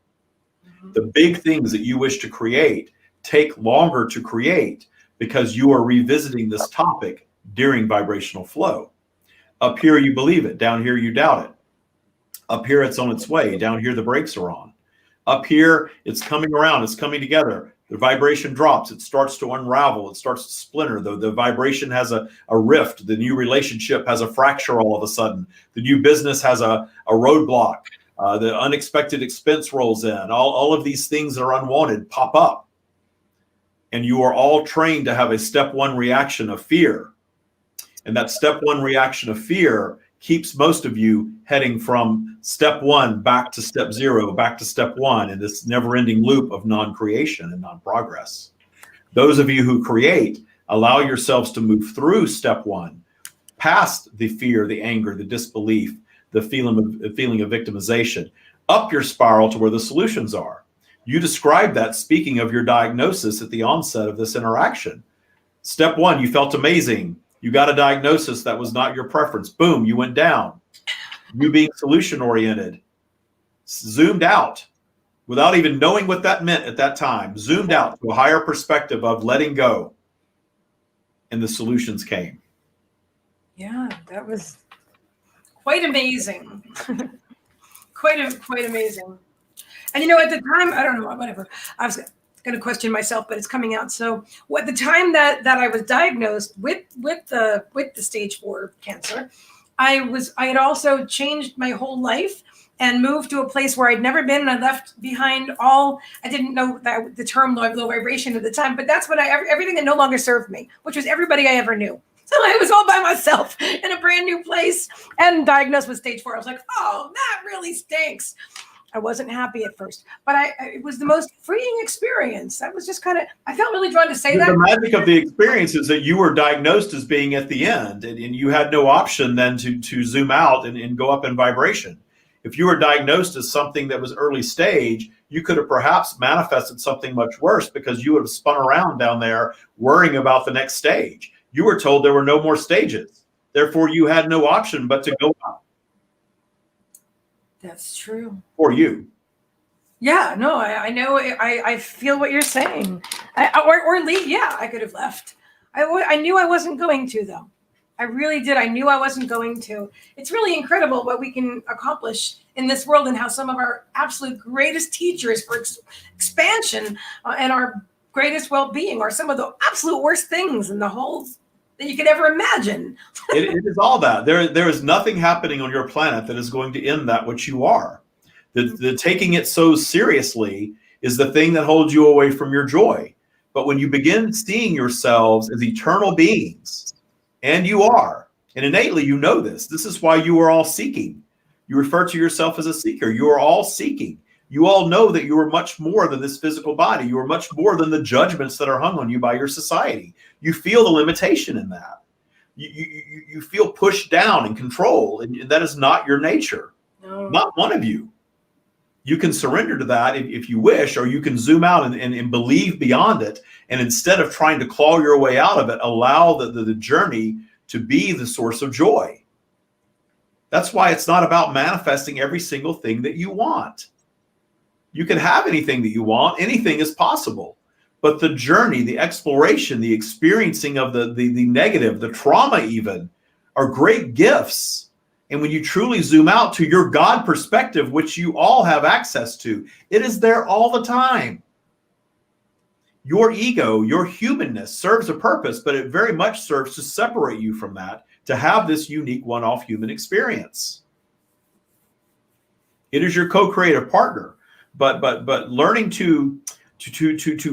The big things that you wish to create take longer to create because you are revisiting this topic during vibrational flow. Up here, you believe it. Down here, you doubt it. Up here, it's on its way. Down here, the brakes are on. Up here, it's coming around. It's coming together. The vibration drops. It starts to unravel. It starts to splinter. The vibration has a rift. The new relationship has a fracture all of a sudden. The new business has a roadblock. The unexpected expense rolls in. All of these things that are unwanted pop up. And you are all trained to have a step one reaction of fear. And that step one reaction of fear keeps most of you heading from step one back to step zero, back to step one, in this never-ending loop of non-creation and non-progress. Those of you who create, allow yourselves to move through step one, past the fear, the anger, the disbelief, the feeling of victimization, up your spiral to where the solutions are. You described that, speaking of your diagnosis at the onset of this interaction. Step one, you felt amazing. You got a diagnosis that was not your preference. Boom, you went down. You being solution-oriented, zoomed out without even knowing what that meant at that time, zoomed out to a higher perspective of letting go. And the solutions came. Yeah, that was quite amazing. quite amazing. And at the time, I don't know, whatever. I was going to question myself, but it's coming out. So at the time that I was diagnosed with the stage 4 cancer, I had also changed my whole life and moved to a place where I'd never been. And I left behind I didn't know that the term low vibration at the time, but that's what everything that no longer served me, which was everybody I ever knew. So I was all by myself in a brand new place and diagnosed with stage 4. I was like, oh, that really stinks. I wasn't happy at first, but it was the most freeing experience. I was just I felt really drawn to say that. The magic of the experience is that you were diagnosed as being at the end, and you had no option then to zoom out and go up in vibration. If you were diagnosed as something that was early stage, you could have perhaps manifested something much worse, because you would have spun around down there worrying about the next stage. You were told there were no more stages. Therefore, you had no option but to go up. That's true. For you. Yeah, no, I know. I feel what you're saying. Or leave. Yeah, I could have left. I knew I wasn't going to, though. I really did. I knew I wasn't going to. It's really incredible what we can accomplish in this world and how some of our absolute greatest teachers for expansion and our greatest well-being are some of the absolute worst things in the whole that you could ever imagine. It is all that. There is nothing happening on your planet that is going to end that which you are. The taking it so seriously is the thing that holds you away from your joy. But when you begin seeing yourselves as eternal beings, and you are, and innately you know this. This is why you are all seeking. You refer to yourself as a seeker. You are all seeking. You all know that you are much more than this physical body. You are much more than the judgments that are hung on you by your society. You feel the limitation in that. You feel pushed down and controlled, and that is not your nature. No. Not one of you. You can surrender to that if you wish, or you can zoom out and believe beyond it. And instead of trying to claw your way out of it, allow the journey to be the source of joy. That's why it's not about manifesting every single thing that you want. You can have anything that you want. Anything is possible. But the journey, the exploration, the experiencing of the negative, the trauma even, are great gifts. And when you truly zoom out to your God perspective, which you all have access to, it is there all the time. Your ego, your humanness serves a purpose, but it very much serves to separate you from that, to have this unique one-off human experience. It is your co-creative partner, but learning to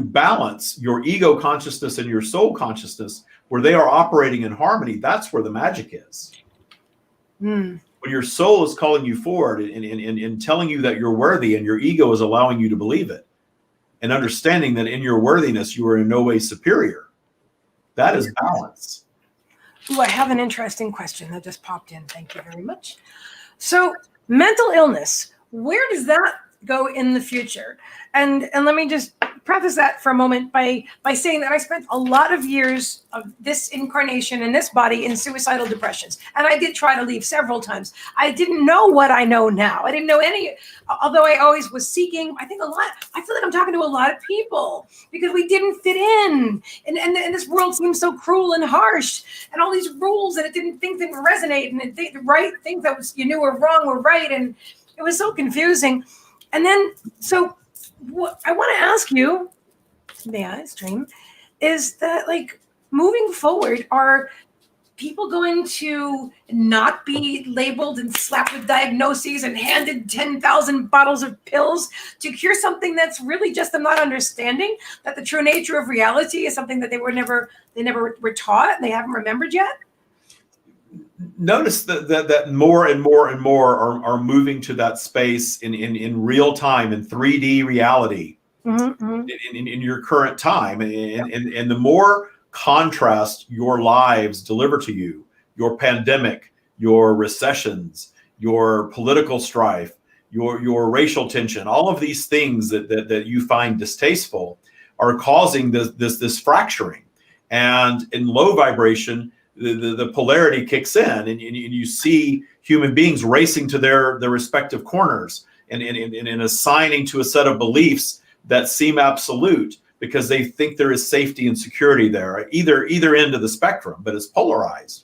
balance your ego consciousness and your soul consciousness, where they are operating in harmony, that's where the magic is. When your soul is calling you forward and telling you that you're worthy, and your ego is allowing you to believe it, and understanding that in your worthiness, you are in no way superior. That is balance. Ooh, I have an interesting question that just popped in. Thank you very much. So mental illness, where does that go in the future? And let me just preface that for a moment by saying that I spent a lot of years of this incarnation in this body in suicidal depressions. And I did try to leave several times. I didn't know what I know now. I didn't know any, although I always was seeking, I think a lot, I feel like I'm talking to a lot of people because we didn't fit in. And this world seems so cruel and harsh, and all these rules that things didn't resonate, and the right things that you knew were wrong were right. And it was so confusing. And then, so what I want to ask you, may I stream, is that, like, moving forward, are people going to not be labeled and slapped with diagnoses and handed 10,000 bottles of pills to cure something that's really just them not understanding that the true nature of reality is something that they never were taught and they haven't remembered yet? Notice that more and more and more are moving to that space in real time, in 3D reality, in your current time. And the more contrast your lives deliver to you, your pandemic, your recessions, your political strife, your racial tension, all of these things that you find distasteful are causing this fracturing. And in low vibration, the polarity kicks in, and you see human beings racing to their respective corners and assigning to a set of beliefs that seem absolute because they think there is safety and security there, either end of the spectrum, but it's polarized.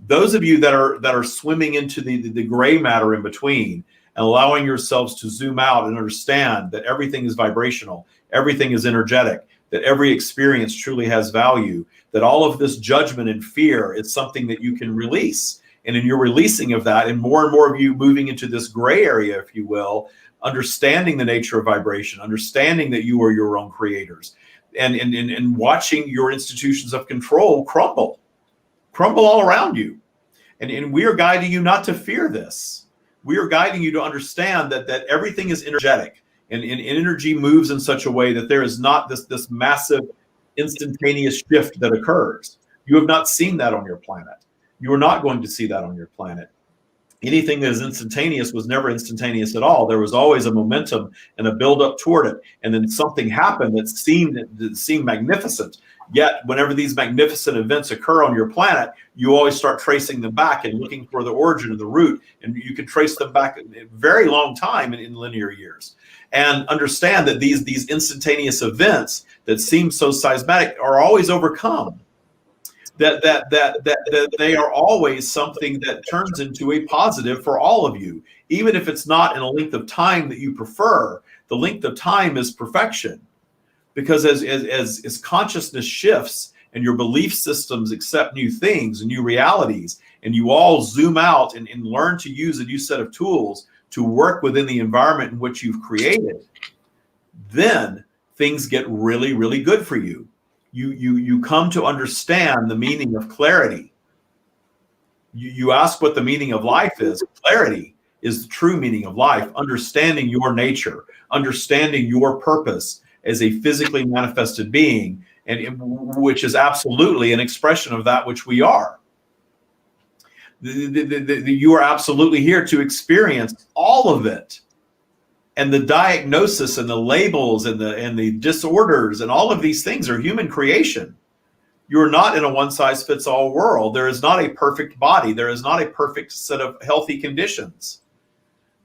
Those of you that are swimming into the gray matter in between and allowing yourselves to zoom out and understand that everything is vibrational, everything is energetic, that every experience truly has value, that all of this judgment and fear is something that you can release. And in your releasing of that, and more of you moving into this gray area, if you will, understanding the nature of vibration, understanding that you are your own creators, and watching your institutions of control crumble all around you. And we are guiding you not to fear this. We are guiding you to understand that everything is energetic. And energy moves in such a way that there is not this massive instantaneous shift that occurs. You have not seen that on your planet. You are not going to see that on your planet. Anything that is instantaneous was never instantaneous at all. There was always a momentum and a build up toward it. And then something happened that seemed magnificent. Yet whenever these magnificent events occur on your planet, you always start tracing them back and looking for the origin of the root. And you can trace them back a very long time in linear years. And understand that these instantaneous events that seem so seismic are always overcome. that they are always something that turns into a positive for all of you, even if it's not in a length of time that you prefer. The length of time is perfection, because as consciousness shifts and your belief systems accept new things and new realities, and you all zoom out and learn to use a new set of tools to work within the environment in which you've created, then things get really, really good for you. You come to understand the meaning of clarity. You ask what the meaning of life is. Clarity is the true meaning of life. Understanding your nature, understanding your purpose as a physically manifested being, and which is absolutely an expression of that which we are. You are absolutely here to experience all of it. And the diagnosis and the labels and the disorders and all of these things are human creation. You're not in a one-size-fits-all world. There is not a perfect body. There is not a perfect set of healthy conditions.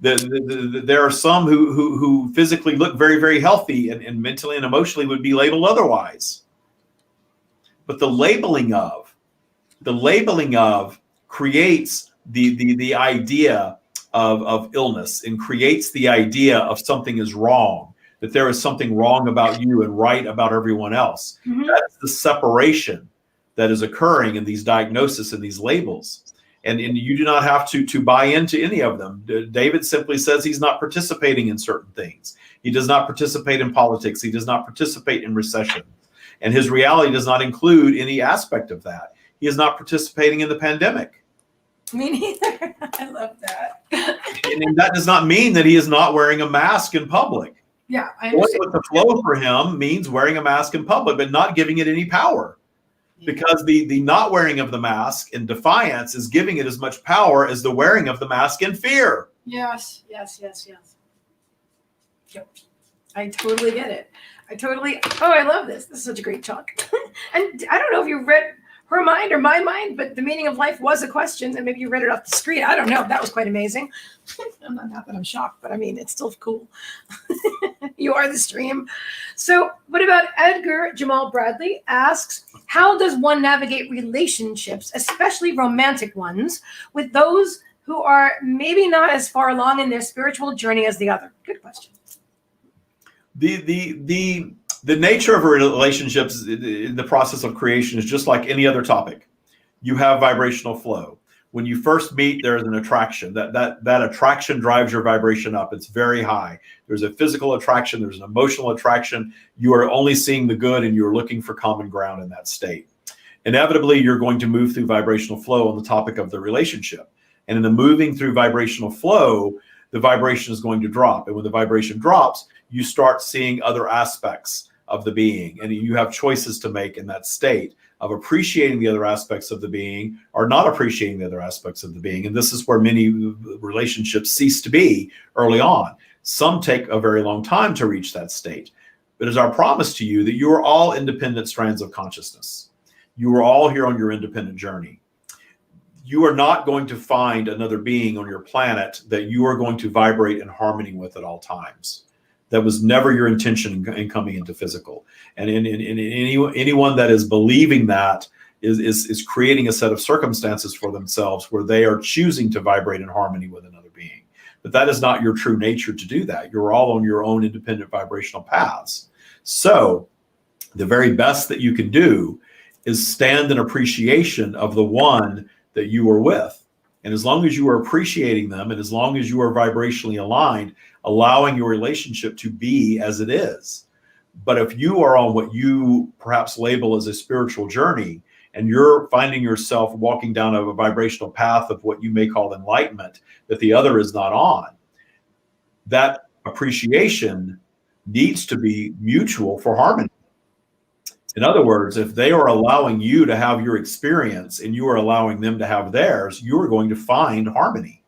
There are some who physically look very, very healthy and mentally and emotionally would be labeled otherwise. But the labeling of creates the idea of illness, and creates the idea of something is wrong, that there is something wrong about you and right about everyone else. Mm-hmm. That's the separation that is occurring in these diagnoses and these labels. And you do not have to buy into any of them. David simply says he's not participating in certain things. He does not participate in politics. He does not participate in recession. And his reality does not include any aspect of that. He is not participating in the pandemic. Me neither. I love that. And that does not mean that he is not wearing a mask in public. Yeah, I understand. With the flow for him means wearing a mask in public, but not giving it any power. Yeah. Because the not wearing of the mask in defiance is giving it as much power as the wearing of the mask in fear. Yes. Yep. I totally get it. I love this. This is such a great talk. And I don't know if you read her mind or my mind, but the meaning of life was a question, and maybe you read it off the screen. I don't know. That was quite amazing. Not that I'm shocked, but I mean, it's still cool. You are the stream. So what about Edgar Jamal Bradley asks, how does one navigate relationships, especially romantic ones, with those who are maybe not as far along in their spiritual journey as the other? Good question. The nature of relationships in the process of creation is just like any other topic. You have vibrational flow. When you first meet, there's an attraction. That attraction drives your vibration up. It's very high. There's a physical attraction. There's an emotional attraction. You are only seeing the good, and you're looking for common ground in that state. Inevitably, you're going to move through vibrational flow on the topic of the relationship. And in the moving through vibrational flow, the vibration is going to drop. And when the vibration drops, you start seeing other aspects of the being, and you have choices to make in that state of appreciating the other aspects of the being or not appreciating the other aspects of the being. And this is where many relationships cease to be early on. Some take a very long time to reach that state. But it's our promise to you that you are all independent strands of consciousness. You are all here on your independent journey. You are not going to find another being on your planet that you are going to vibrate in harmony with at all times. That was never your intention in coming into physical. And in anyone that is believing that is creating a set of circumstances for themselves where they are choosing to vibrate in harmony with another being. But that is not your true nature to do that. You're all on your own independent vibrational paths. So the very best that you can do is stand in appreciation of the one that you are with. And as long as you are appreciating them, and as long as you are vibrationally aligned, allowing your relationship to be as it is. But if you are on what you perhaps label as a spiritual journey, and you're finding yourself walking down a vibrational path of what you may call enlightenment that the other is not on, that appreciation needs to be mutual for harmony. In other words, if they are allowing you to have your experience and you are allowing them to have theirs, you are going to find harmony.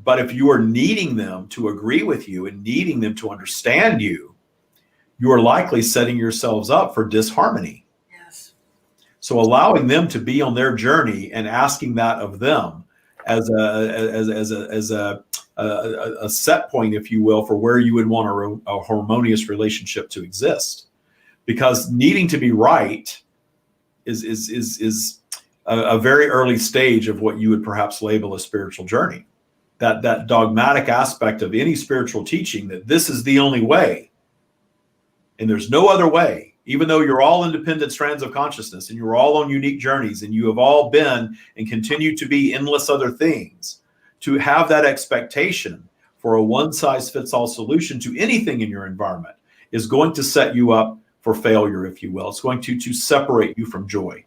But if you are needing them to agree with you and needing them to understand you, you are likely setting yourselves up for disharmony. Yes. So allowing them to be on their journey and asking that of them as a set point, if you will, for where you would want a harmonious relationship to exist. Because needing to be right is a very early stage of what you would perhaps label a spiritual journey. That dogmatic aspect of any spiritual teaching, that this is the only way and there's no other way, even though you're all independent strands of consciousness and you're all on unique journeys and you have all been and continue to be endless other things, to have that expectation for a one-size-fits-all solution to anything in your environment is going to set you up for failure, if you will. It's going to separate you from joy.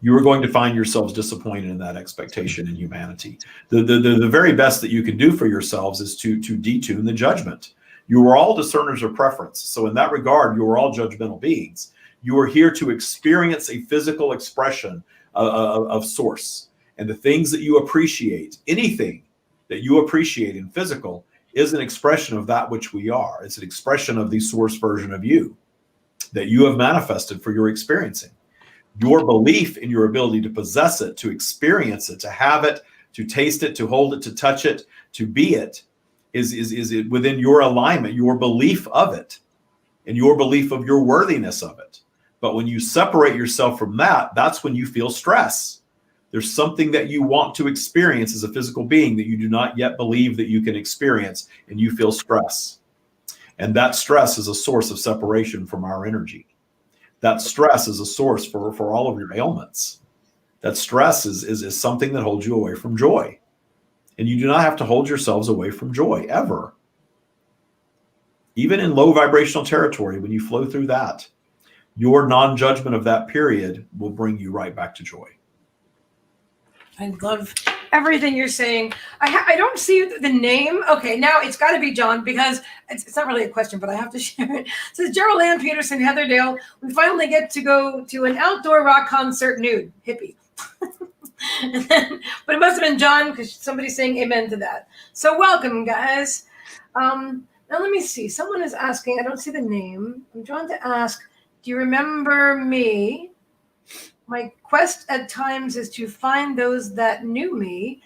You are going to find yourselves disappointed in that expectation in humanity. The very best that you can do for yourselves is to detune the judgment. You are all discerners of preference. So in that regard, you are all judgmental beings. You are here to experience a physical expression of source. And the things that you appreciate, anything that you appreciate in physical, is an expression of that which we are. It's an expression of the source version of you that you have manifested for your experiencing. Your belief in your ability to possess it, to experience it, to have it, to taste it, to hold it, to touch it, to be it, is it within your alignment, your belief of it, and your belief of your worthiness of it. But when you separate yourself from that, that's when you feel stress. There's something that you want to experience as a physical being that you do not yet believe that you can experience, and you feel stress. And that stress is a source of separation from our energy. That stress is a source for all of your ailments. That stress is something that holds you away from joy. And you do not have to hold yourselves away from joy, ever. Even in low vibrational territory, when you flow through that, your non-judgment of that period will bring you right back to joy. I love everything you're saying. I don't see the name. Okay, now it's got to be John, because it's not really a question, but I have to share it. It says, Gerald Ann Peterson, Heatherdale, we finally get to go to an outdoor rock concert nude. Hippie. But it must have been John, because somebody's saying amen to that. So welcome, guys. Now let me see. Someone is asking, I don't see the name. I'm trying to ask, do you remember me? My quest at times is to find those that knew me.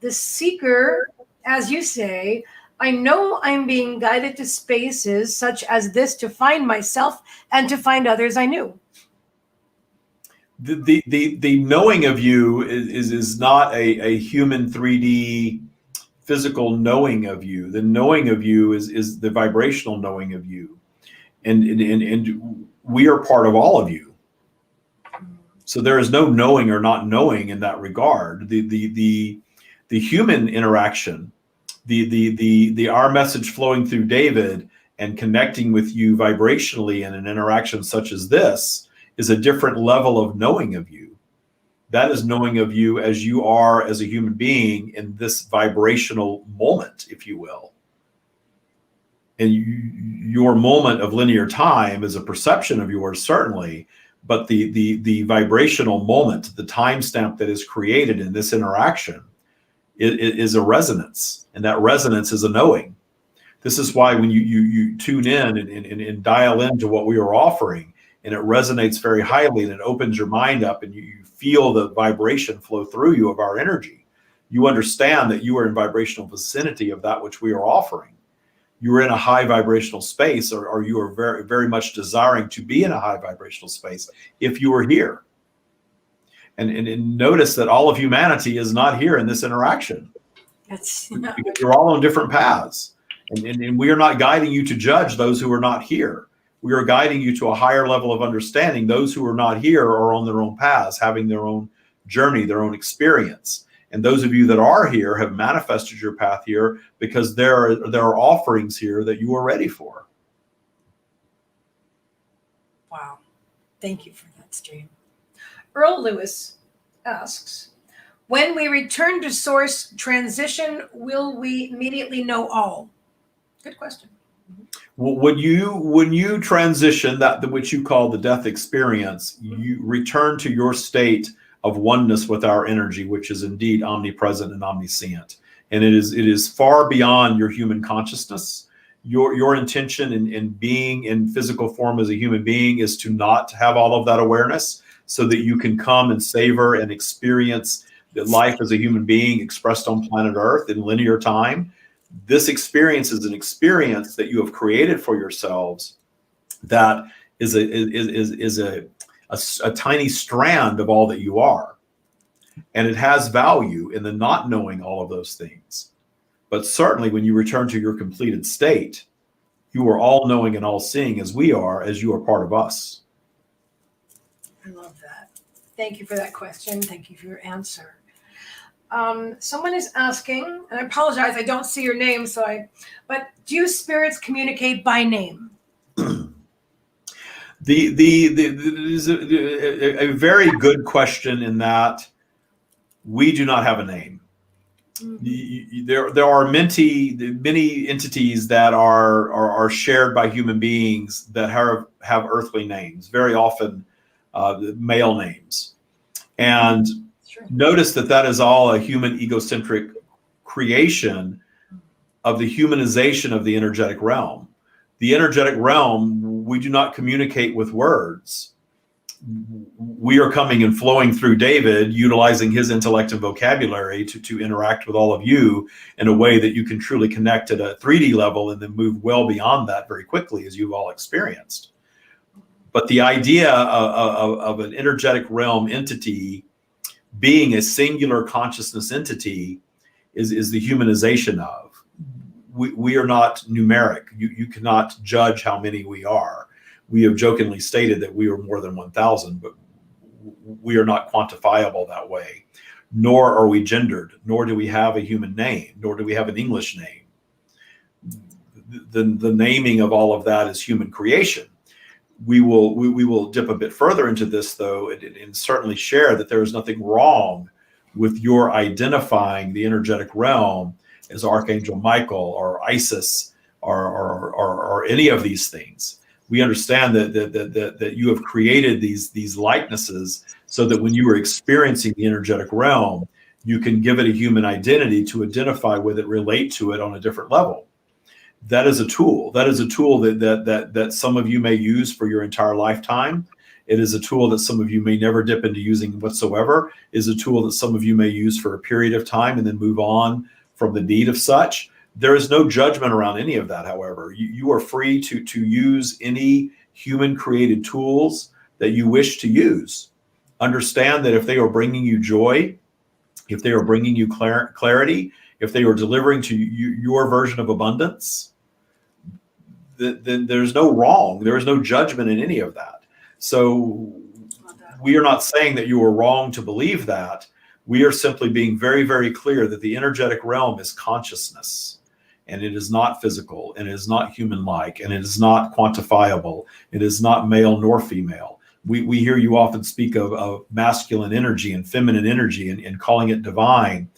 The seeker, as you say, I know I'm being guided to spaces such as this to find myself and to find others I knew. The knowing of you is not a human 3D physical knowing of you. The knowing of you is the vibrational knowing of you. And we are part of all of you. So there is no knowing or not knowing in that regard. The human interaction, the our message flowing through David and connecting with you vibrationally in an interaction such as this is a different level of knowing of you. That is knowing of you as you are as a human being in this vibrational moment, if you will. And your moment of linear time is a perception of yours, certainly, but the vibrational moment, the timestamp that is created in this interaction is a resonance, and that resonance is a knowing. This is why when you tune in and dial into what we are offering, and it resonates very highly, and it opens your mind up, and you feel the vibration flow through you of our energy, you understand that you are in vibrational vicinity of that which we are offering. You are in a high vibrational space, or you are very, very much desiring to be in a high vibrational space if you are here. And notice that all of humanity is not here in this interaction. Because you're all on different paths. And we are not guiding you to judge those who are not here. We are guiding you to a higher level of understanding. Those who are not here are on their own paths, having their own journey, their own experience. And those of you that are here have manifested your path here because there are offerings here that you are ready for. Wow. Thank you for that stream. Earl Lewis asks, when we return to source transition, will we immediately know all? Good question. Well, when you transition, that which you call the death experience, you return to your state of oneness with our energy, which is indeed omnipresent and omniscient. And it is far beyond your human consciousness. Your intention in being in physical form as a human being is to not have all of that awareness, so that you can come and savor and experience the life as a human being expressed on planet Earth in linear time. This experience is an experience that you have created for yourselves that is a tiny strand of all that you are. And it has value in the not knowing all of those things. But certainly when you return to your completed state, you are all knowing and all seeing as we are, as you are part of us. I love that. Thank you for that question. Thank you for your answer. Someone is asking, and I apologize, I don't see your name, but do spirits communicate by name? Is a very good question in that we do not have a name. Mm-hmm. There are many entities that are shared by human beings that have earthly names, very often male names. And notice that is all a human egocentric creation of the humanization of the energetic realm. The energetic realm, we do not communicate with words. We are coming and flowing through David, utilizing his intellect and vocabulary to interact with all of you in a way that you can truly connect at a 3D level and then move well beyond that very quickly, as you've all experienced. But the idea of an energetic realm entity being a singular consciousness entity is the humanization of. We are not numeric. You cannot judge how many we are. We have jokingly stated that we are more than 1,000, but we are not quantifiable that way. Nor are we gendered, nor do we have a human name, nor do we have an English name. The naming of all of that is human creation. We will dip a bit further into this, though, and certainly share that there is nothing wrong with your identifying the energetic realm as Archangel Michael or Isis or any of these things. We understand that you have created these likenesses so that when you are experiencing the energetic realm, you can give it a human identity to identify with it, relate to it on a different level. That is a tool. That is a tool that some of you may use for your entire lifetime. It is a tool that some of you may never dip into using whatsoever. It is a tool that some of you may use for a period of time and then move on from the need of such. There is no judgment around any of that, however. You are free to use any human-created tools that you wish to use. Understand that if they are bringing you joy, if they are bringing you clarity, if they are delivering to you your version of abundance, then there's no wrong. There is no judgment in any of that. So we are not saying that you are wrong to believe that. We are simply being very, very clear that the energetic realm is consciousness, and it is not physical, and it is not human-like, and it is not quantifiable. It is not male nor female. We hear you often speak of masculine energy and feminine energy and calling it divine,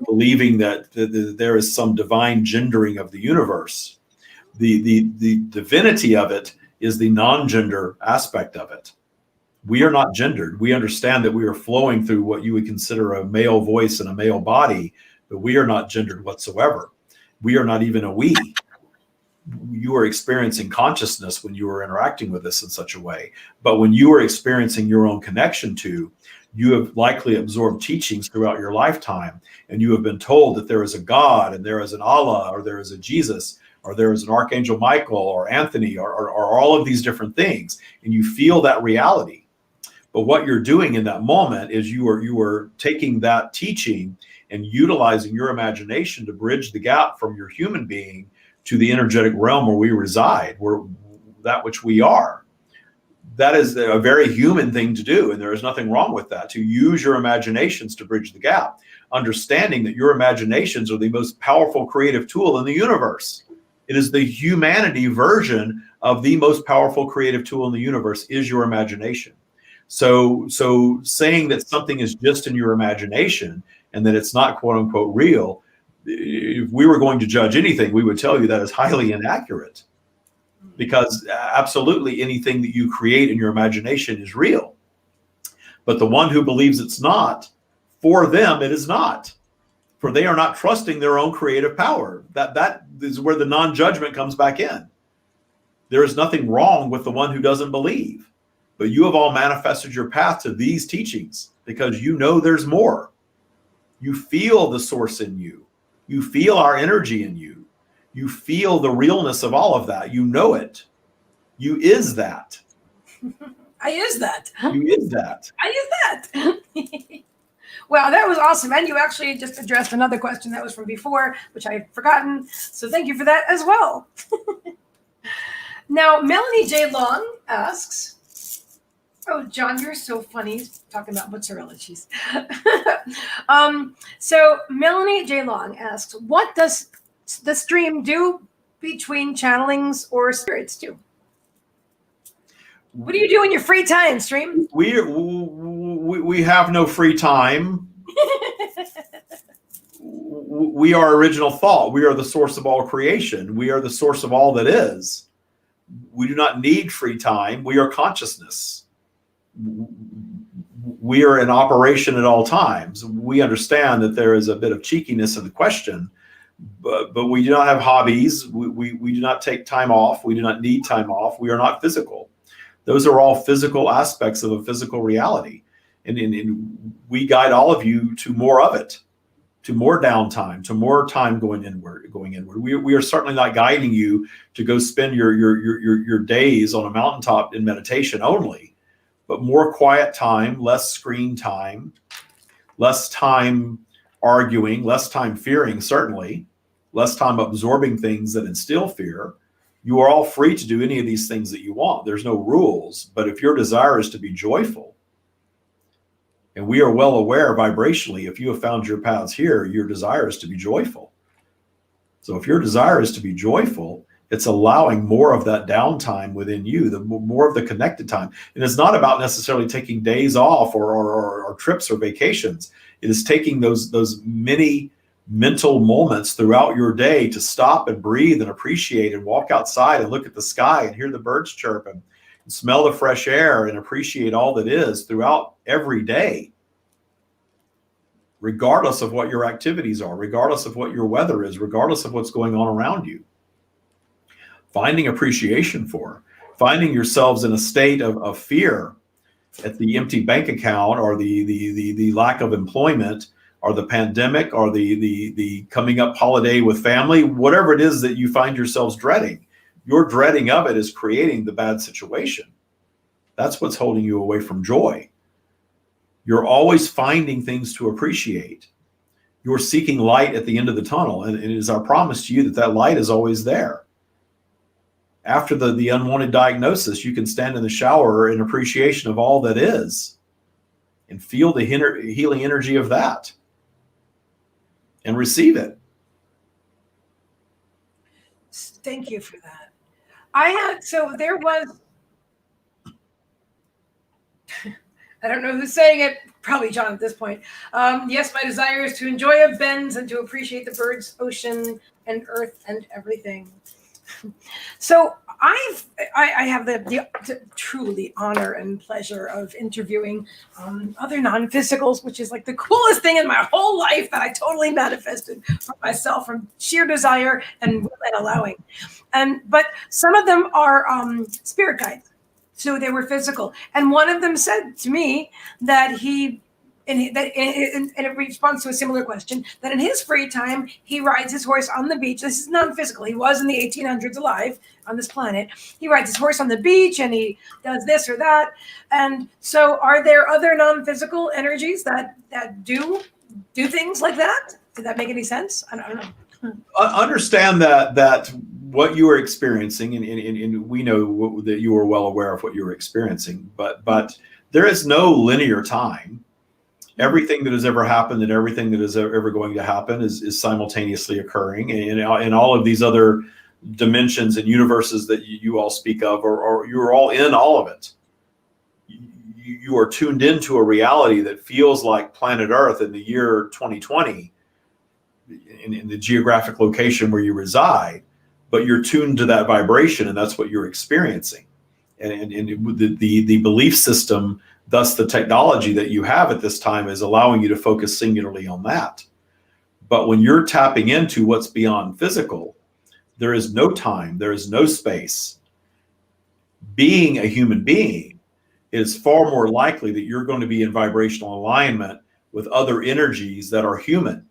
believing that there is some divine gendering of the universe. The divinity of it is the non-gender aspect of it. We are not gendered. We understand that we are flowing through what you would consider a male voice and a male body, but we are not gendered whatsoever. We are not even a we. You are experiencing consciousness when you are interacting with us in such a way. But when you are experiencing your own connection to, you have likely absorbed teachings throughout your lifetime, and you have been told that there is a God, and there is an Allah, or there is a Jesus, or there is an Archangel Michael, or Anthony, or all of these different things, and you feel that reality. But what you're doing in that moment is you are taking that teaching and utilizing your imagination to bridge the gap from your human being to the energetic realm where we reside, where that which we are. That is a very human thing to do, and there is nothing wrong with that, to use your imaginations to bridge the gap, understanding that your imaginations are the most powerful creative tool in the universe. It is the humanity version of the most powerful creative tool in the universe is your imagination. So saying that something is just in your imagination and that it's not quote unquote real, if we were going to judge anything, we would tell you that is highly inaccurate, because absolutely anything that you create in your imagination is real. But the one who believes it's not, for them it is not, for they are not trusting their own creative power. That is where the non-judgment comes back in. There is nothing wrong with the one who doesn't believe, but you have all manifested your path to these teachings because you know there's more. You feel the source in you. You feel our energy in you. You feel the realness of all of that. You know it. You is that. I use that. You is that. I use that. Well, that was awesome. And you actually just addressed another question that was from before, which I had forgotten. So thank you for that as well. Now, Melanie J. Long asks, oh, John, you're so funny. He's talking about mozzarella cheese. So Melanie J. Long asks, what does the stream do between channelings or spirits do? What do you do in your free time, stream? We have no free time. We are original thought. We are the source of all creation. We are the source of all that is. We do not need free time. We are consciousness. We are in operation at all times. We understand that there is a bit of cheekiness in the question, but we do not have hobbies. We do not take time off. We do not need time off. We are not physical. Those are all physical aspects of a physical reality. And we guide all of you to more of it, to more downtime, to more time going inward. We are certainly not guiding you to go spend your days on a mountaintop in meditation only, but more quiet time, less screen time, less time arguing, less time fearing, certainly, less time absorbing things that instill fear. You are all free to do any of these things that you want. There's no rules, but if your desire is to be joyful, and we are well aware vibrationally, if you have found your paths here, your desire is to be joyful. So if your desire is to be joyful, it's allowing more of that downtime within you, the more of the connected time. And it's not about necessarily taking days off or trips or vacations. It is taking those many mental moments throughout your day to stop and breathe and appreciate and walk outside and look at the sky and hear the birds chirp and smell the fresh air and appreciate all that is throughout every day, regardless of what your activities are, regardless of what your weather is, regardless of what's going on around you. Finding appreciation for, finding yourselves in a state of fear at the empty bank account or the lack of employment or the pandemic or the coming up holiday with family, whatever it is that you find yourselves dreading. Your dreading of it is creating the bad situation. That's what's holding you away from joy. You're always finding things to appreciate. You're seeking light at the end of the tunnel, and it is our promise to you that that light is always there. After the unwanted diagnosis, you can stand in the shower in appreciation of all that is and feel the healing energy of that and receive it. Thank you for that. So there was, I don't know who's saying it, probably John at this point. Yes, my desire is to enjoy a bends and to appreciate the birds, ocean, and earth and everything. So I have the truly honor and pleasure of interviewing other non-physicals, which is like the coolest thing in my whole life that I totally manifested for myself from sheer desire and allowing. But some of them are spirit guides, so they were physical. And one of them said to me that in response to a similar question, that in his free time, he rides his horse on the beach. This is non-physical. He was in the 1800s alive on this planet. He rides his horse on the beach and he does this or that. And so are there other non-physical energies that do things like that? Did that make any sense? I don't know. Understand that what you are experiencing, and we know that you are well aware of what you are experiencing, but there is no linear time. Everything that has ever happened and everything that is ever going to happen is simultaneously occurring. And in all of these other dimensions and universes that you all speak of, or you're all in all of it. You are tuned into a reality that feels like planet Earth in the year 2020, in the geographic location where you reside, but you're tuned to that vibration, and that's what you're experiencing. And the belief system, thus the technology that you have at this time, is allowing you to focus singularly on that. But when you're tapping into what's beyond physical, there is no time, there is no space. Being a human being, it is far more likely that you're going to be in vibrational alignment with other energies that are human,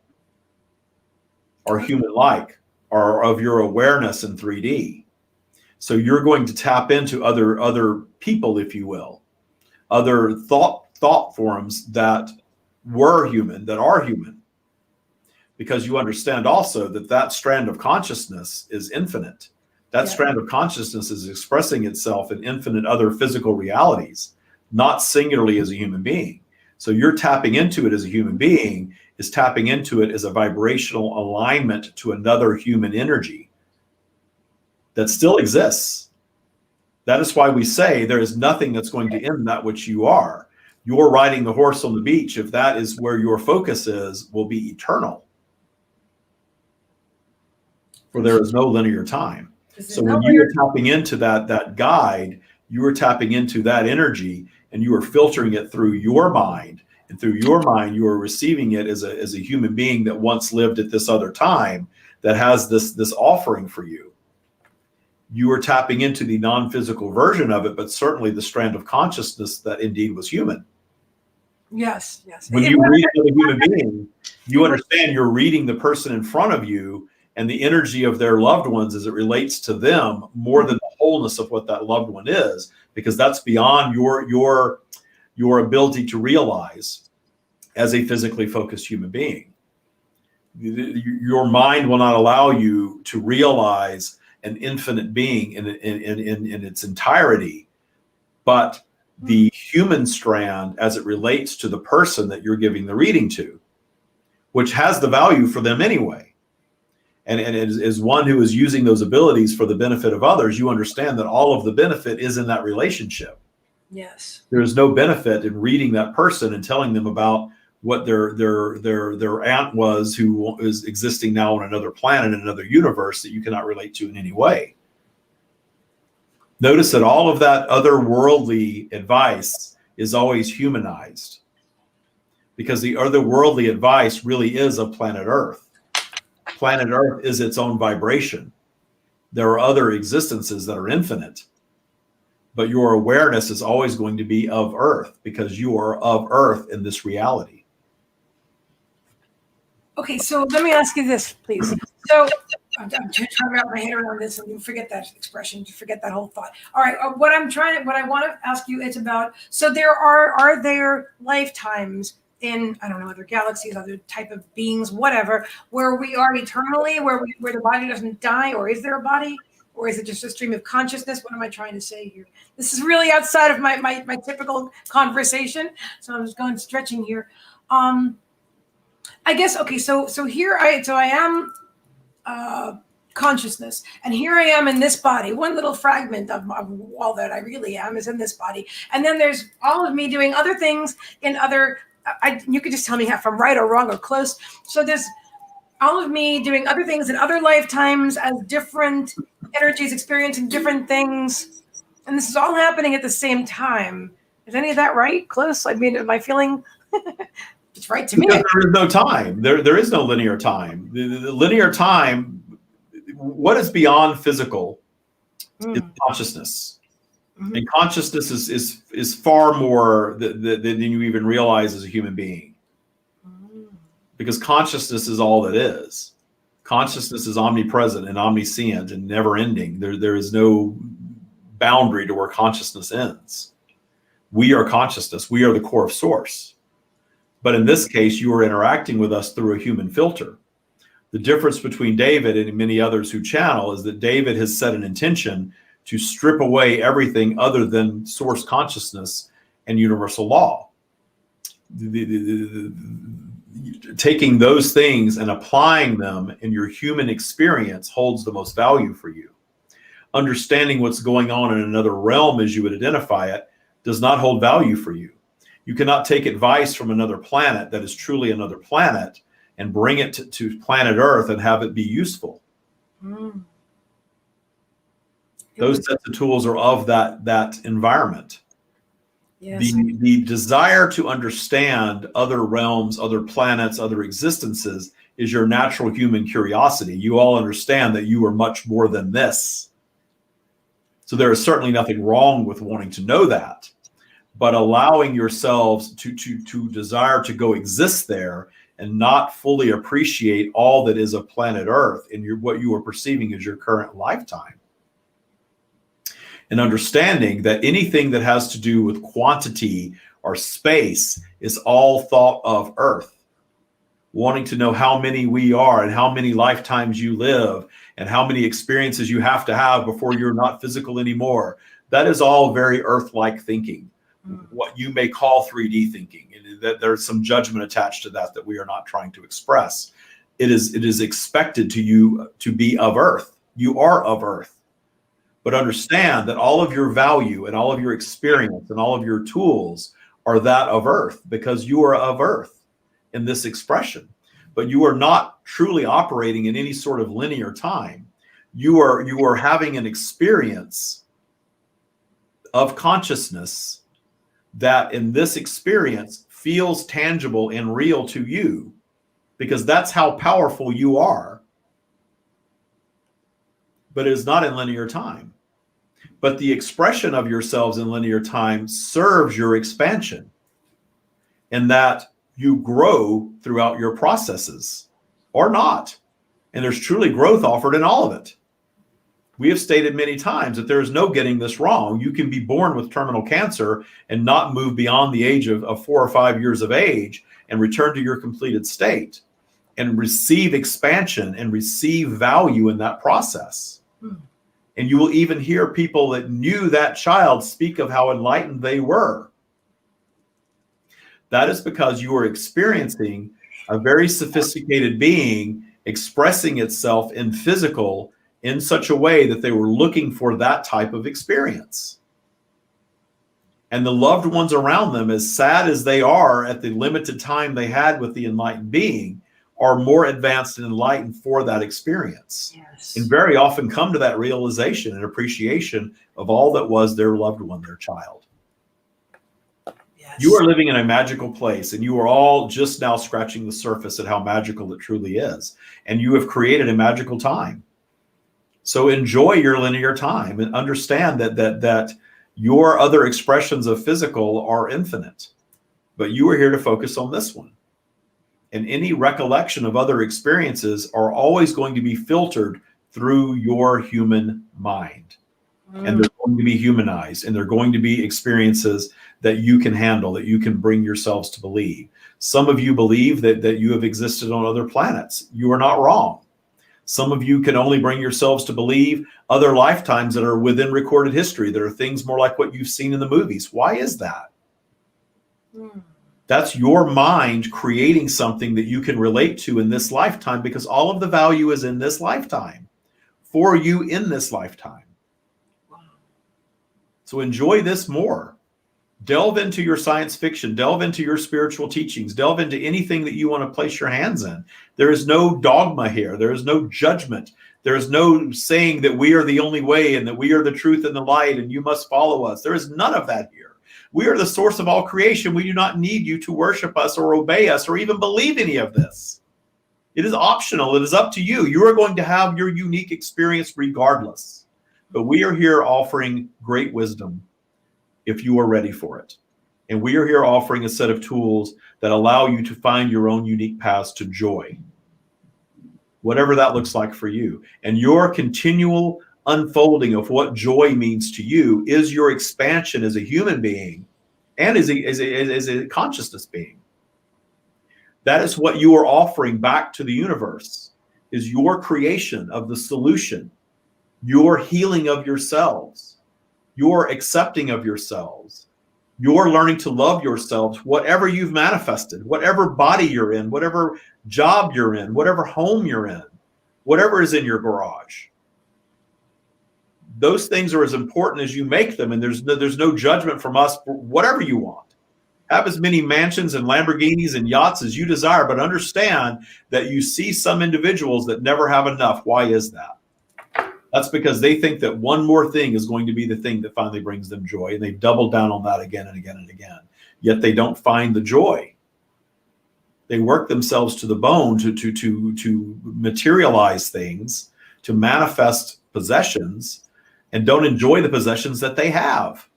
or human-like, or of your awareness in 3D. So you're going to tap into other people, if you will. other thought forms that were human, that are human, because you understand also that that strand of consciousness is infinite. That strand of consciousness is expressing itself in infinite other physical realities, not singularly as a human being. So you're tapping into it as a human being is tapping into it as a vibrational alignment to another human energy that still exists. That is why we say there is nothing that's going to end that which you are. You're riding the horse on the beach. If that is where your focus is, will be eternal. For there is no linear time. So when you are tapping into that guide, you are tapping into that energy, and you are filtering it through your mind. And through your mind, you are receiving it as a human being that once lived at this other time, that has this offering for you. You are tapping into the non-physical version of it, but certainly the strand of consciousness that indeed was human. Yes. When you read another human being, you understand you're reading the person in front of you and the energy of their loved ones as it relates to them more than the wholeness of what that loved one is, because that's beyond your ability to realize as a physically focused human being. Your mind will not allow you to realize an infinite being in its entirety, but the human strand as it relates to the person that you're giving the reading to, which has the value for them anyway. And as one who is using those abilities for the benefit of others, you understand that all of the benefit is in that relationship. Yes. There is no benefit in reading that person and telling them about what their aunt was, who is existing now on another planet, in another universe that you cannot relate to in any way. Notice that all of that otherworldly advice is always humanized, because the otherworldly advice really is of planet Earth. Planet Earth is its own vibration. There are other existences that are infinite, but your awareness is always going to be of Earth, because you are of Earth in this reality. Okay, so let me ask you this, please. So I'm trying to wrap my head around this, and you forget that expression, you forget that whole thought. All right, what I want to ask you is about, so there are there lifetimes in, I don't know, other galaxies, other type of beings, whatever, where we are eternally, where the body doesn't die, or is there a body? Or is it just a stream of consciousness? What am I trying to say here? This is really outside of my typical conversation, so I'm just going stretching here. I guess, okay, so here I am consciousness, and here I am in this body. One little fragment of all that I really am is in this body, and then there's all of me doing other things in other. You could just tell me if I'm right or wrong or close. So there's all of me doing other things in other lifetimes as different energies experiencing different things, and this is all happening at the same time. Is any of that right? Close? I mean, am I feeling? It's right to me. Because there is no time. There is no linear time. The linear time, what is beyond physical, is consciousness. And consciousness is far more than you even realize as a human being. Because consciousness is all that is. Consciousness is omnipresent and omniscient and never ending. There is no boundary to where consciousness ends. We are consciousness. We are the core of source. But in this case, you are interacting with us through a human filter. The difference between David and many others who channel is that David has set an intention to strip away everything other than source consciousness and universal law. Taking those things and applying them in your human experience holds the most value for you. Understanding what's going on in another realm, as you would identify it, does not hold value for you. You cannot take advice from another planet that is truly another planet and bring it to planet Earth and have it be useful. Those sets of tools are of that environment. Yes. The desire to understand other realms, other planets, other existences is your natural human curiosity. You all understand that you are much more than this. So there is certainly nothing wrong with wanting to know that. But allowing yourselves to desire to go exist there and not fully appreciate all that is of planet Earth in what you are perceiving as your current lifetime. and understanding that anything that has to do with quantity or space is all thought of Earth. Wanting to know how many we are and how many lifetimes you live and how many experiences you have to have before you're not physical anymore. That is all very Earth-like thinking, what you may call 3D thinking. And that there's some judgment attached to that we are not trying to express. It is expected to you to be of Earth. You are of Earth. But understand that all of your value and all of your experience and all of your tools are that of Earth, because you are of Earth in this expression. But you are not truly operating in any sort of linear time. You are having an experience of consciousness that in this experience feels tangible and real to you, because that's how powerful you are. But it is not in linear time. But the expression of yourselves in linear time serves your expansion, in that you grow throughout your processes, or not. And there's truly growth offered in all of it. We have stated many times that there is no getting this wrong. You can be born with terminal cancer and not move beyond the age of 4 or 5 years of age and return to your completed state and receive expansion and receive value in that process. And you will even hear people that knew that child speak of how enlightened they were. That is because you are experiencing a very sophisticated being expressing itself in physical in such a way that they were looking for that type of experience. And the loved ones around them, as sad as they are at the limited time they had with the enlightened being, are more advanced and enlightened for that experience. Yes. And very often come to that realization and appreciation of all that was their loved one, their child. Yes. You are living in a magical place, and you are all just now scratching the surface at how magical it truly is. And you have created a magical time. So enjoy your linear time and understand that your other expressions of physical are infinite, but you are here to focus on this one. And any recollection of other experiences are always going to be filtered through your human mind. And they're going to be humanized, and they're going to be experiences that you can handle, that you can bring yourselves to believe. Some of you believe that you have existed on other planets. You are not wrong. Some of you can only bring yourselves to believe other lifetimes that are within recorded history. There are things more like what you've seen in the movies. Why is that? That's your mind creating something that you can relate to in this lifetime, because all of the value is in this lifetime, for you in this lifetime. So enjoy this more. Delve into your science fiction, delve into your spiritual teachings, delve into anything that you want to place your hands in. There is no dogma here. There is no judgment. There is no saying that we are the only way and that we are the truth and the light and you must follow us. There is none of that here. We are the source of all creation. We do not need you to worship us or obey us or even believe any of this. It is optional. It is up to you. You are going to have your unique experience regardless. But we are here offering great wisdom if you are ready for it. And we are here offering a set of tools that allow you to find your own unique paths to joy, whatever that looks like for you. And your continual unfolding of what joy means to you is your expansion as a human being and as a consciousness being. That is what you are offering back to the universe, is your creation of the solution, your healing of yourselves, your accepting of yourselves, your learning to love yourselves, whatever you've manifested, whatever body you're in, whatever job you're in, whatever home you're in, whatever is in your garage. Those things are as important as you make them, and there's no judgment from us for whatever you want. Have as many mansions and Lamborghinis and yachts as you desire, but understand that you see some individuals that never have enough. Why is that? That's because they think that one more thing is going to be the thing that finally brings them joy, and they've doubled down on that again and again and again. Yet they don't find the joy. They work themselves to the bone to materialize things, to manifest possessions, and don't enjoy the possessions that they have.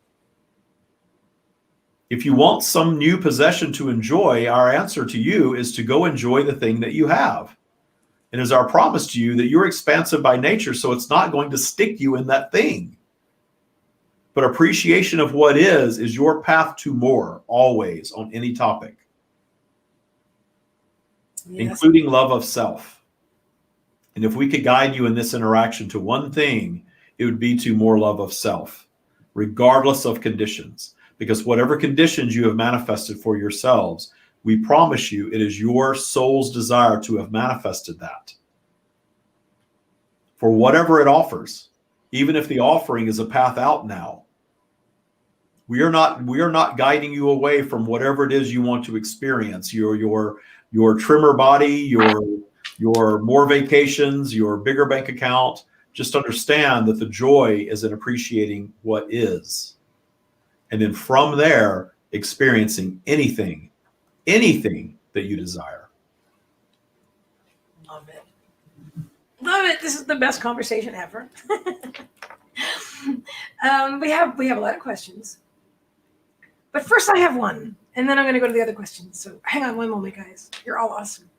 If you want some new possession to enjoy, our answer to you is to go enjoy the thing that you have. It is our promise to you that you're expansive by nature, so it's not going to stick you in that thing. But appreciation of what is your path to more, always, on any topic, including love of self. And if we could guide you in this interaction to one thing, it would be to more love of self, regardless of conditions. Because whatever conditions you have manifested for yourselves, we promise you it is your soul's desire to have manifested that for whatever it offers, even if the offering is a path out now. We are not guiding you away from whatever it is you want to experience. Your trimmer body, your more vacations, your bigger bank account. Just understand that the joy is in appreciating what is. And then from there, experiencing anything that you desire. Love it. Love it. This is the best conversation ever. We have a lot of questions. But first I have one, and then I'm going to go to the other questions. So hang on one moment, guys. You're all awesome.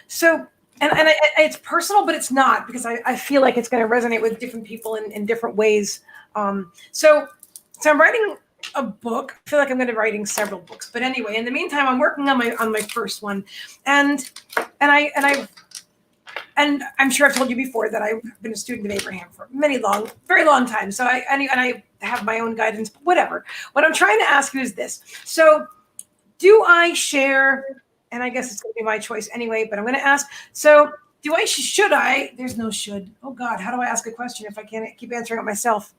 So, and it's personal, but it's not, because I feel like it's going to resonate with different people in different ways. So I'm writing a book. I feel like I'm going to be writing several books. But anyway, in the meantime, I'm working on my first one. And I'm sure I've told you before that I've been a student of Abraham for very long time. So I have my own guidance, whatever. What I'm trying to ask you is this. So do I share, and I guess it's going to be my choice anyway, but I'm going to ask, so should I, there's no should. Oh God, how do I ask a question if I can't keep answering it myself?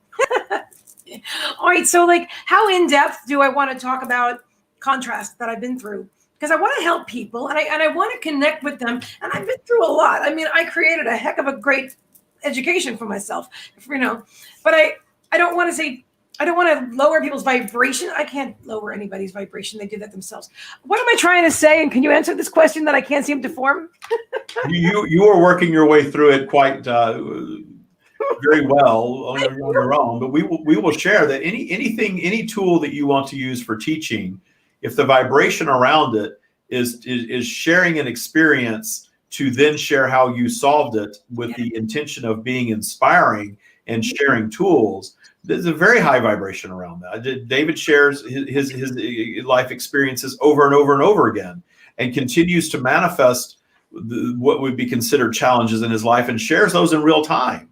All right. So like, how in depth do I want to talk about contrast that I've been through? Because I want to help people and I want to connect with them. And I've been through a lot. I mean, I created a heck of a great education for myself, but I don't want to say, I don't want to lower people's vibration. I can't lower anybody's vibration. They do that themselves. What am I trying to say? And can you answer this question that I can't seem to form? You are working your way through it quite very well on your own. But we will share that any tool that you want to use for teaching, if the vibration around it is sharing an experience to then share how you solved it with the intention of being inspiring and sharing tools, there's a very high vibration around that. David shares his life experiences over and over and over again and continues to manifest what would be considered challenges in his life and shares those in real time.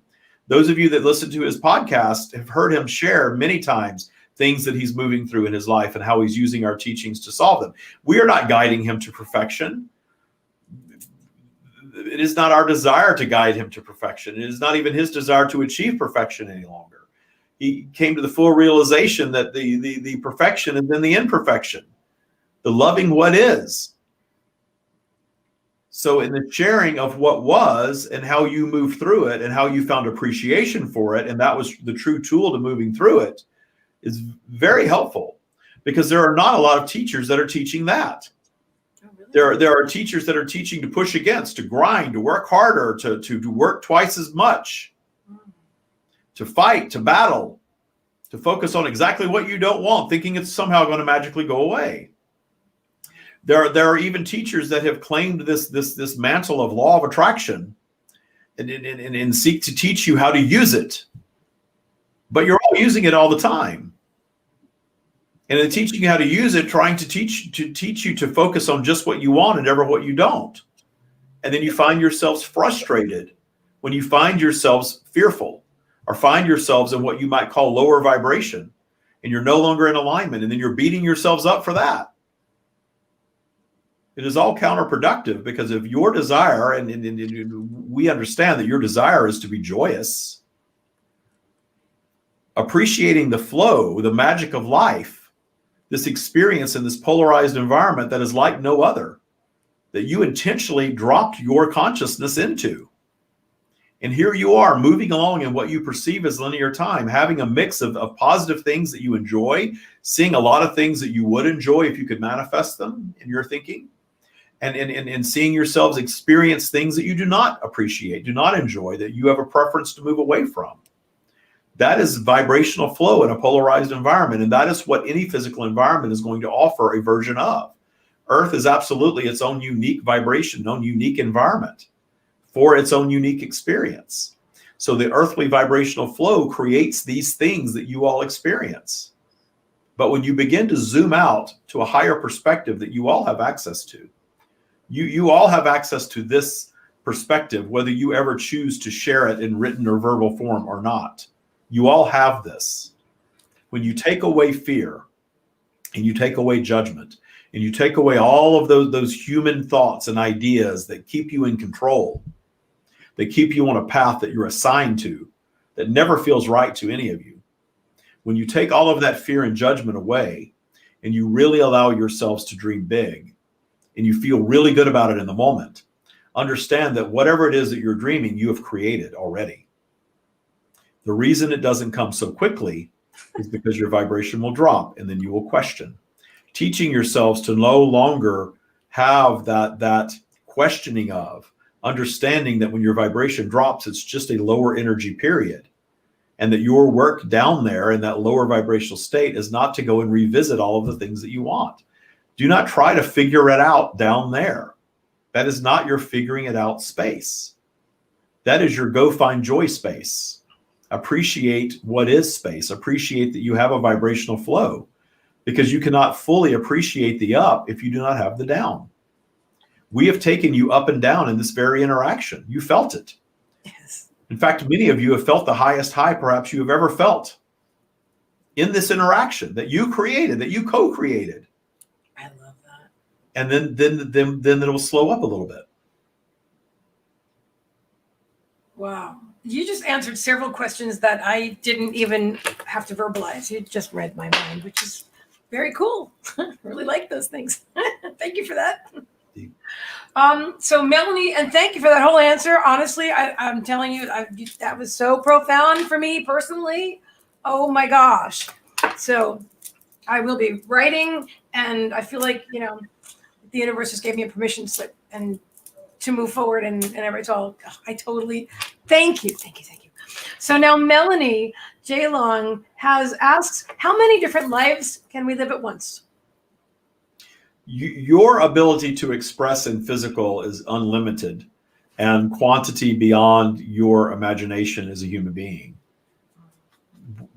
Those of you that listen to his podcast have heard him share many times things that he's moving through in his life and how he's using our teachings to solve them. We are not guiding him to perfection. It is not our desire to guide him to perfection. It is not even his desire to achieve perfection any longer. He came to the full realization that the perfection is in the imperfection, the loving what is. So in the sharing of what was and how you moved through it and how you found appreciation for it, and that was the true tool to moving through it, is very helpful, because there are not a lot of teachers that are teaching that. Oh, really? There are teachers that are teaching to push against, to grind, to work harder, to work twice as much, to fight, to battle, to focus on exactly what you don't want, thinking it's somehow going to magically go away. There are even teachers that have claimed this mantle of law of attraction and seek to teach you how to use it. But you're all using it all the time. And in teaching you how to use it, trying to teach you to focus on just what you want and never what you don't. And then you find yourselves frustrated when you find yourselves fearful or find yourselves in what you might call lower vibration, and you're no longer in alignment, and then you're beating yourselves up for that. It is all counterproductive, because if your desire, and we understand that your desire is to be joyous, appreciating the flow, the magic of life, this experience in this polarized environment that is like no other, that you intentionally dropped your consciousness into. And here you are moving along in what you perceive as linear time, having a mix of positive things that you enjoy, seeing a lot of things that you would enjoy if you could manifest them in your thinking, and seeing yourselves experience things that you do not appreciate, do not enjoy, that you have a preference to move away from. That is vibrational flow in a polarized environment, and that is what any physical environment is going to offer a version of. Earth is absolutely its own unique vibration, own unique environment for its own unique experience. So the earthly vibrational flow creates these things that you all experience. But when you begin to zoom out to a higher perspective that you all have access to, you all have access to this perspective, whether you ever choose to share it in written or verbal form or not. You all have this. When you take away fear and you take away judgment and you take away all of those human thoughts and ideas that keep you in control, that keep you on a path that you're assigned to, that never feels right to any of you. When you take all of that fear and judgment away and you really allow yourselves to dream big and you feel really good about it in the moment, understand that whatever it is that you're dreaming, you have created already. The reason it doesn't come so quickly is because your vibration will drop and then you will question. Teaching yourselves to no longer have that questioning of understanding that when your vibration drops, it's just a lower energy period. And that your work down there in that lower vibrational state is not to go and revisit all of the things that you want. Do not try to figure it out down there. That is not your figuring it out space. That is your go find joy space. Appreciate what is space. Appreciate that you have a vibrational flow, because you cannot fully appreciate the up if you do not have the down. We have taken you up and down in this very interaction. You felt it. Yes. In fact, many of you have felt the highest high perhaps you have ever felt in this interaction that you created, that you co-created. I love that. And then it'll slow up a little bit. Wow. You just answered several questions that I didn't even have to verbalize. You just read my mind, which is very cool. Really like those things. Thank you for that. So Melanie, and thank you for that whole answer. Honestly, I'm telling you, that was so profound for me personally. Oh my gosh. So I will be writing, and I feel like, the universe just gave me a permission slip and to move forward, and it's all, I totally, thank you. So now Melanie J. Long has asked, how many different lives can we live at once? Your ability to express in physical is unlimited, and quantity beyond your imagination as a human being.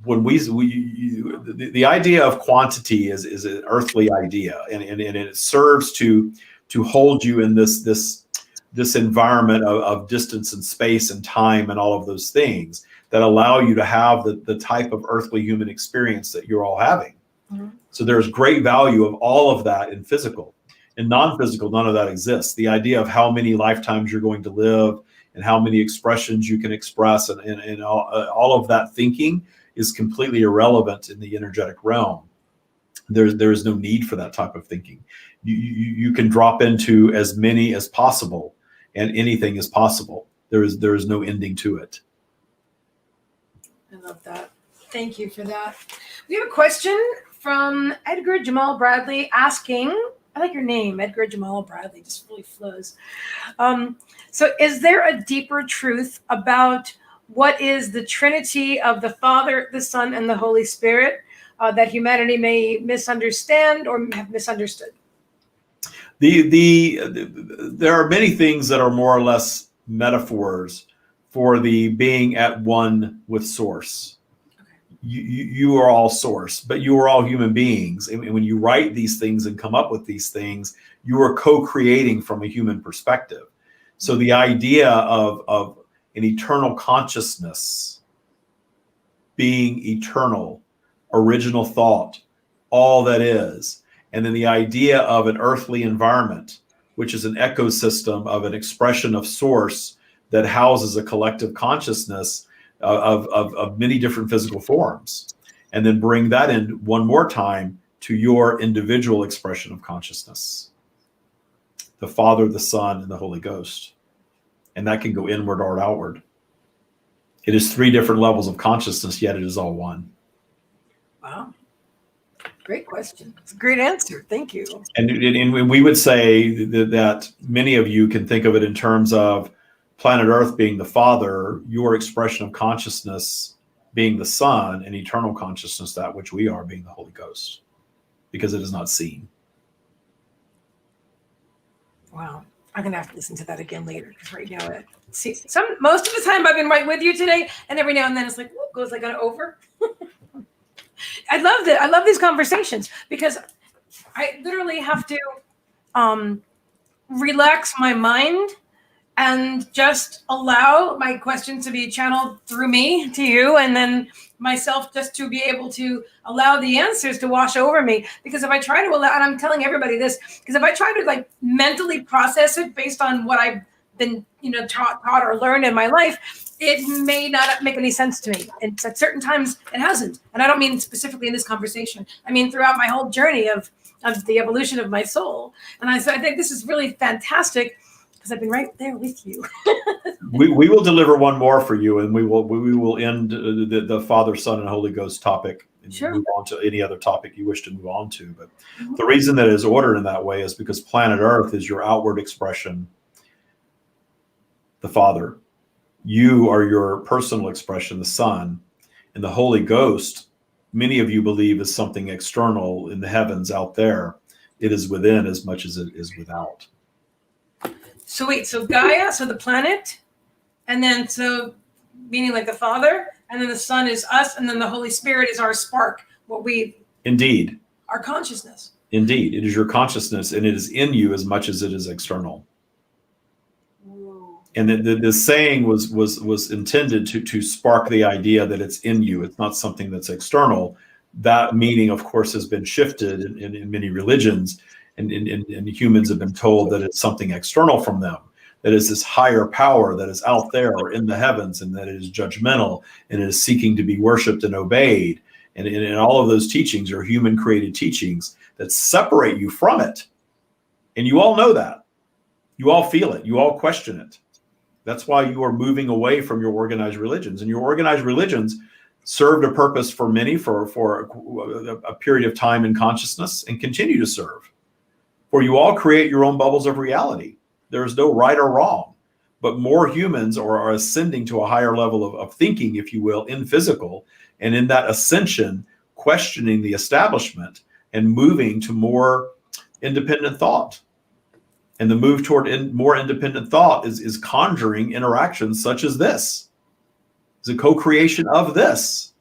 When the idea of quantity is an earthly idea, and it serves to hold you in this environment of distance and space and time and all of those things that allow you to have the type of earthly human experience that you're all having. Mm-hmm. So there's great value of all of that in physical. In non-physical, none of that exists. The idea of how many lifetimes you're going to live and how many expressions you can express and all of that thinking is completely irrelevant in the energetic realm. There is no need for that type of thinking. You can drop into as many as possible, and anything is possible. There is no ending to it. I love that. Thank you for that. We have a question from Edgar Jamal Bradley asking, I like your name, Edgar Jamal Bradley, just really flows. So is there a deeper truth about what is the Trinity of the Father, the Son, and the Holy Spirit that humanity may misunderstand or have misunderstood? There are many things that are more or less metaphors for the being at one with Source. You are all Source, but you are all human beings. And when you write these things and come up with these things, you are co-creating from a human perspective. So the idea of an eternal consciousness being eternal, original thought, all that is, and then the idea of an earthly environment, which is an ecosystem of an expression of Source that houses a collective consciousness of many different physical forms, and then bring that in one more time to your individual expression of consciousness, the Father, the Son, and the Holy Ghost. And that can go inward or outward. It is 3 different levels of consciousness, yet it is all one. Wow. Great question. It's a great answer. Thank you. And we would say that many of you can think of it in terms of planet Earth being the Father, your expression of consciousness being the Son, and eternal consciousness, that which we are, being the Holy Ghost, because it is not seen. Wow. I'm gonna have to listen to that again later because right now, most of the time I've been right with you today, and every now and then it's like, whoop, goes like an over. I love that. I love these conversations because I literally have to relax my mind and just allow my questions to be channeled through me to you, and then myself just to be able to allow the answers to wash over me. Because if I try to allow, and I'm telling everybody this, because if I try to like mentally process it based on what I've been, taught or learned in my life, it may not make any sense to me. And at certain times it hasn't. And I don't mean specifically in this conversation. I mean throughout my whole journey of the evolution of my soul. And I think this is really fantastic because I've been right there with you. we will deliver one more for you, and we will end the Father, Son, and Holy Ghost topic and Sure. move on to any other topic you wish to move on to. But the reason that it is ordered in that way is because planet Earth is your outward expression, the Father. You are your personal expression, the Son, and the Holy Ghost. Many of you believe is something external in the heavens out there. It is within as much as it is without. So wait, so Gaia, so the planet, and then so meaning like the Father, and then the Son is us, and then the Holy Spirit is our spark, Indeed. Our consciousness. Indeed, it is your consciousness, and it is in you as much as it is external. Whoa. And the saying was intended to spark the idea that it's in you. It's not something that's external. That meaning, of course, has been shifted in many religions, and humans have been told that it's something external from them, that is this higher power that is out there or in the heavens, and that it is judgmental and it is seeking to be worshipped and obeyed. And all of those teachings are human-created teachings that separate you from it. And you all know that. You all feel it. You all question it. That's why you are moving away from your organized religions. And your organized religions served a purpose for many for a period of time in consciousness and continue to serve. For you all create your own bubbles of reality. There is no right or wrong, but more humans are ascending to a higher level of thinking, if you will, in physical, and in that ascension, questioning the establishment and moving to more independent thought. And the move toward more independent thought is conjuring interactions such as this. It's a co-creation of this.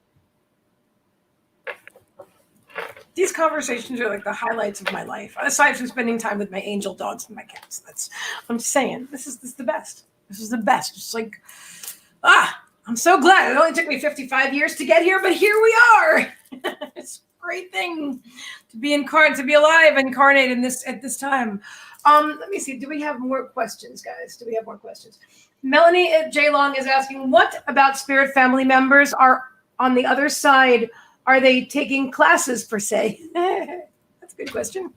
These conversations are like the highlights of my life, aside from spending time with my angel dogs and my cats. I'm just saying, this is the best. This is the best. It's like, I'm so glad. It only took me 55 years to get here, but here we are. It's a great thing to be incarnate, to be alive, incarnate at this time. Let me see. Do we have more questions, guys? Do we have more questions? Melanie J. Long is asking, what about spirit family members are on the other side? Are they taking classes per se? That's a good question.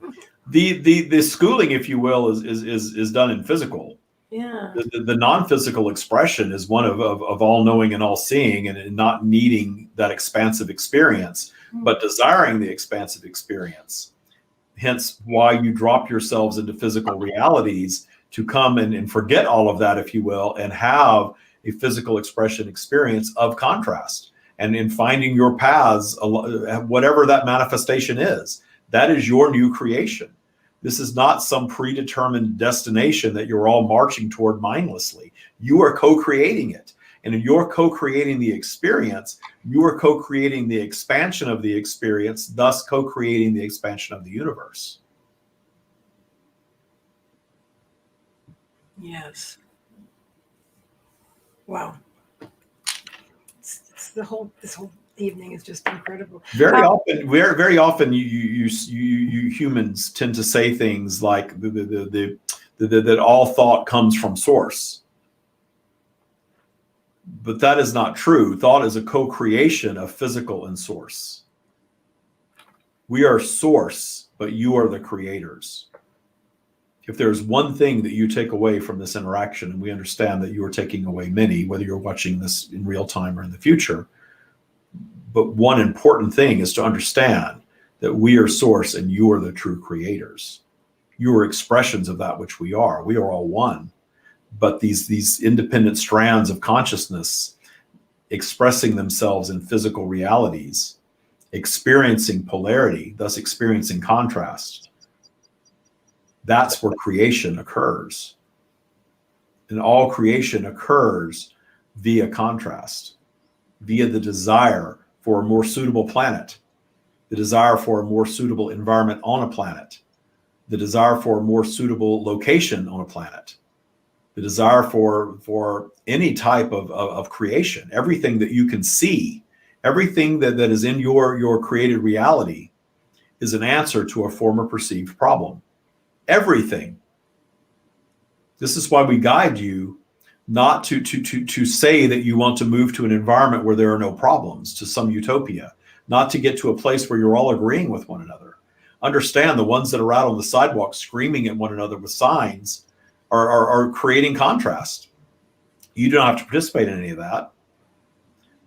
The schooling, if you will, is done in physical. Yeah. The non-physical expression is one of all knowing and all seeing, and not needing that expansive experience, but desiring the expansive experience. Hence why you drop yourselves into physical realities to come and forget all of that, if you will, and have a physical expression experience of contrast. And in finding your paths, whatever that manifestation is, that is your new creation. This is not some predetermined destination that you're all marching toward mindlessly. You are co-creating it. And in your co-creating the experience, you are co-creating the expansion of the experience, thus co-creating the expansion of the universe. Yes. Wow. This whole evening is just incredible. Very often, you humans tend to say things like that all thought comes from source, but that is not true. Thought is a co-creation of physical and source. We are source, but you are the creators. If there's one thing that you take away from this interaction, and we understand that you are taking away many, whether you're watching this in real time or in the future, but one important thing is to understand that we are source and you are the true creators. You are expressions of that which we are. We are all one. But these independent strands of consciousness expressing themselves in physical realities, experiencing polarity, thus experiencing contrast, that's where creation occurs. And all creation occurs via contrast, via the desire for a more suitable planet, the desire for a more suitable environment on a planet, the desire for a more suitable location on a planet, the desire for any type of creation, everything that you can see, everything that is in your created reality is an answer to a former perceived problem. Everything. This is why we guide you not to say that you want to move to an environment where there are no problems, to some utopia, not to get to a place where you're all agreeing with one another. Understand the ones that are out on the sidewalk screaming at one another with signs are creating contrast. You don't have to participate in any of that,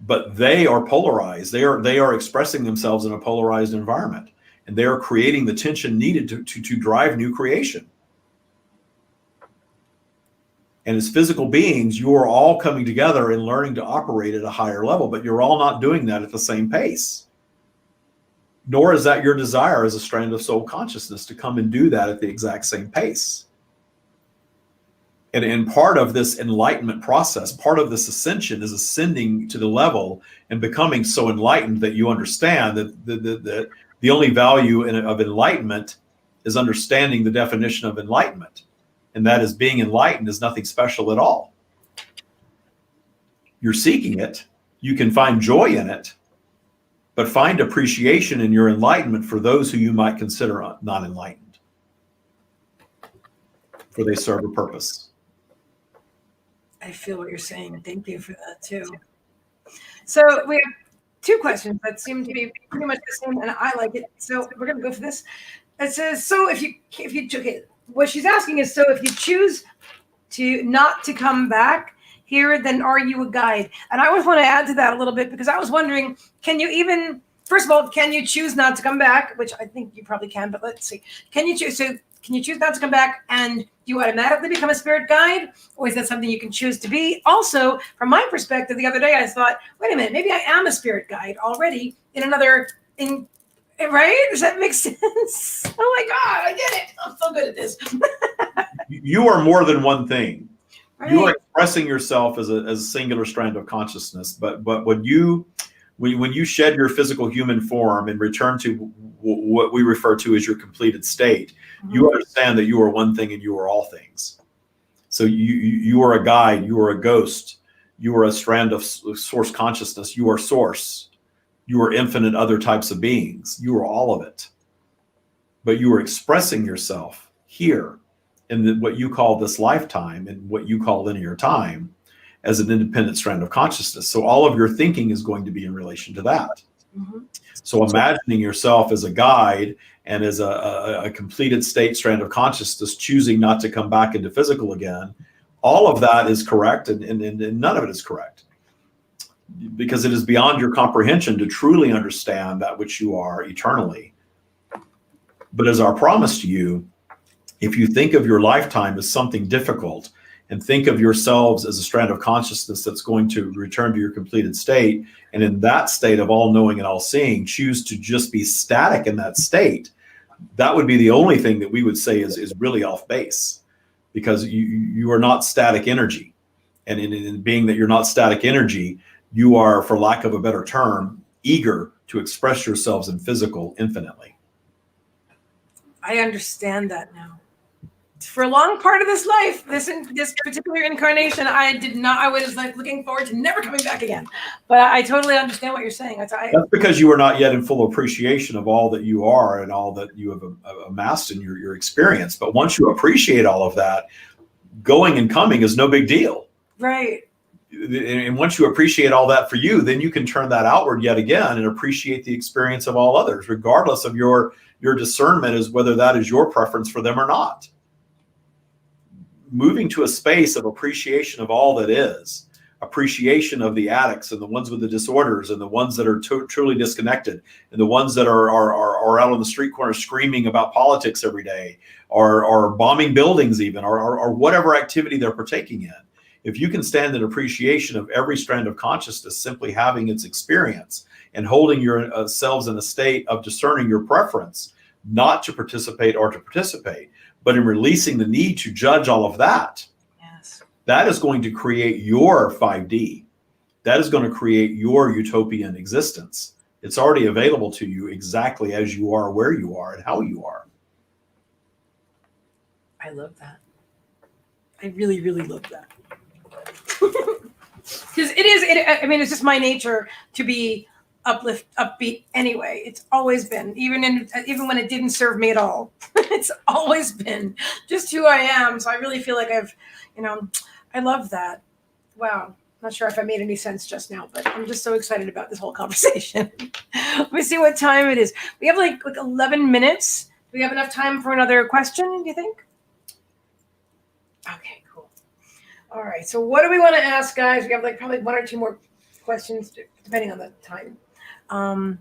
but they are polarized. They are expressing themselves in a polarized environment, and they are creating the tension needed to drive new creation. And as physical beings, you are all coming together and learning to operate at a higher level, but you're all not doing that at the same pace. Nor is that your desire as a strand of soul consciousness to come and do that at the exact same pace. And part of this enlightenment process, part of this ascension is ascending to the level and becoming so enlightened that you understand that the only value of enlightenment is understanding the definition of enlightenment. And that is, being enlightened is nothing special at all. You're seeking it. You can find joy in it, but find appreciation in your enlightenment for those who you might consider not enlightened, for they serve a purpose. I feel what you're saying. Thank you for that too. So we have two questions that seem to be pretty much the same, and I like it. So we're going to go for this. It says, so if you okay, what she's asking is, so if you choose to not to come back here, then are you a guide? And I always want to add to that a little bit, because I was wondering, can you even, first of all, can you choose not to come back? Which I think you probably can, but let's see. Can you choose not to come back and you automatically become a spirit guide? Or is that something you can choose to be? Also, from my perspective, the other day I thought, wait a minute, maybe I am a spirit guide already right? Does that make sense? Oh my God, I get it. I'm so good at this. You are more than one thing. Right. You are expressing yourself as a singular strand of consciousness. But when you shed your physical human form and return to what we refer to as your completed state, you understand that you are one thing and you are all things. So you are a guide, you are a ghost, you are a strand of source consciousness, you are source, you are infinite other types of beings, you are all of it. But you are expressing yourself here in what you call this lifetime and what you call linear time as an independent strand of consciousness. So all of your thinking is going to be in relation to that. So imagining yourself as a guide and as a completed state strand of consciousness, choosing not to come back into physical again, all of that is correct, and none of it is correct, because it is beyond your comprehension to truly understand that which you are eternally. But as our promise to you, if you think of your lifetime as something difficult and think of yourselves as a strand of consciousness that's going to return to your completed state, and in that state of all knowing and all seeing, choose to just be static in that state, that would be the only thing that we would say is really off base, because you are not static energy. And in being that you're not static energy, you are, for lack of a better term, eager to express yourselves in physical infinitely. I understand that now. For a long part of this life, this particular incarnation, I was like looking forward to never coming back again. But I totally understand what you're saying. That's because you are not yet in full appreciation of all that you are and all that you have amassed in your experience. But once you appreciate all of that, going and coming is no big deal. Right. And once you appreciate all that for you, then you can turn that outward yet again and appreciate the experience of all others, regardless of your discernment as whether that is your preference for them or not. Moving to a space of appreciation of all that is, appreciation of the addicts and the ones with the disorders and the ones that are truly disconnected and the ones that are out on the street corner screaming about politics every day or bombing buildings even or whatever activity they're partaking in. If you can stand in appreciation of every strand of consciousness simply having its experience and holding yourselves in a state of discerning your preference, not to participate or to participate, but in releasing the need to judge all of that. Yes. that is going to create your 5D. That is going to create your utopian existence. It's already available to you exactly as you are, where you are, and how you are. I love that. I really, really love that. Because I mean, it's just my nature to be upbeat anyway. It's always been, even when it didn't serve me at all. It's always been just who I am. So I really feel like I love that. Wow. Not sure if I made any sense just now, but I'm just so excited about this whole conversation. Let me see what time it is. We have like 11 minutes. Do we have enough time for another question, do you think? Okay, cool. All right. So what do we want to ask, guys? We have like probably one or two more questions, depending on the time. I'm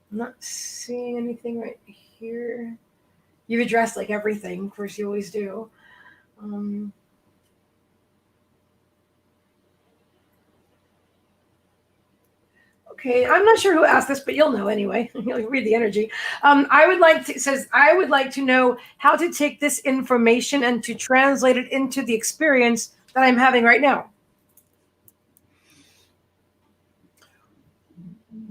not seeing anything right here. You've addressed like everything. Of course, you always do. Okay, I'm not sure who asked this, but you'll know anyway. You'll read the energy. I would like to know how to take this information and to translate it into the experience that I'm having right now.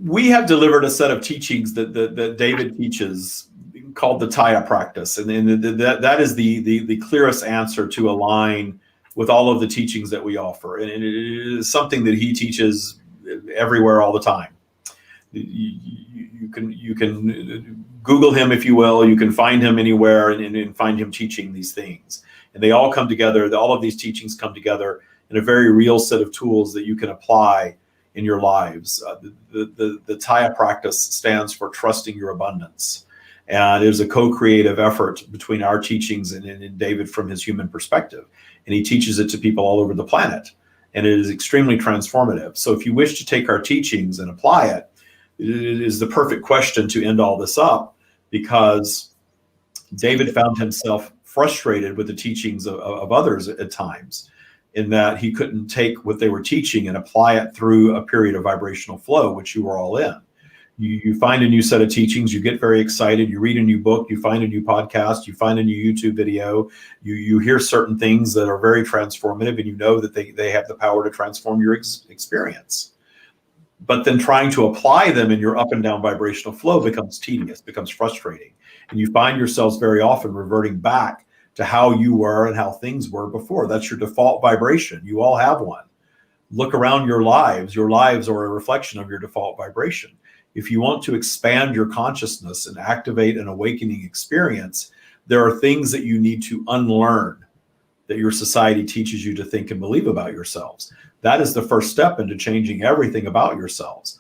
We have delivered a set of teachings that David teaches called the Taya Practice. And that is the clearest answer to align with all of the teachings that we offer. And it is something that he teaches everywhere all the time. You can Google him, if you will. You can find him anywhere and find him teaching these things. And they all come together. All of these teachings come together in a very real set of tools that you can apply in your lives. The Taya Practice stands for trusting your abundance. And it is a co-creative effort between our teachings and David from his human perspective. And he teaches it to people all over the planet. And it is extremely transformative. So if you wish to take our teachings and apply it, it is the perfect question to end all this up, because David found himself frustrated with the teachings of others at times, in that he couldn't take what they were teaching and apply it through a period of vibrational flow, which you were all in. You find a new set of teachings, you get very excited, you read a new book, you find a new podcast, you find a new YouTube video, you hear certain things that are very transformative, and you know that they have the power to transform your experience. But then trying to apply them in your up and down vibrational flow becomes tedious, becomes frustrating. And you find yourselves very often reverting back to how you were and how things were before. That's your default vibration. You all have one. Look around your lives. Your lives are a reflection of your default vibration. If you want to expand your consciousness and activate an awakening experience, there are things that you need to unlearn that your society teaches you to think and believe about yourselves. That is the first step into changing everything about yourselves.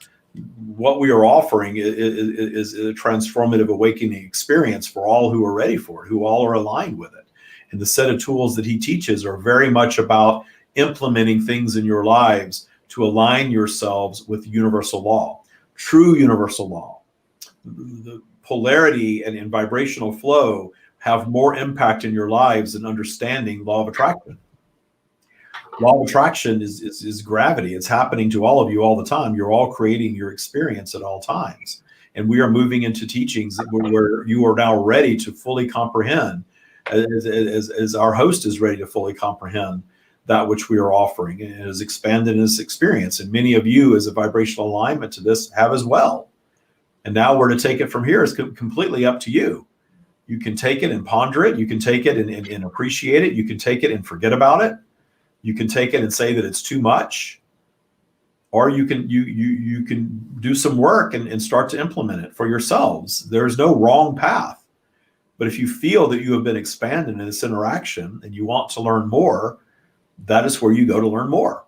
What we are offering is a transformative awakening experience for all who are ready for it, who all are aligned with it. And the set of tools that he teaches are very much about implementing things in your lives to align yourselves with universal law, true universal law. The polarity and vibrational flow have more impact in your lives than understanding law of attraction. Law of attraction is gravity. It's happening to all of you all the time. You're all creating your experience at all times. And we are moving into teachings where you are now ready to fully comprehend, as our host is ready to fully comprehend that which we are offering, and has expanded in this experience. And many of you, as a vibrational alignment to this, have as well. And now where to take it from here is completely up to you. You can take it and ponder it. You can take it and appreciate it. You can take it and forget about it. You can take it and say that it's too much, or you can do some work and start to implement it for yourselves. There's no wrong path. But if you feel that you have been expanded in this interaction and you want to learn more, that is where you go to learn more.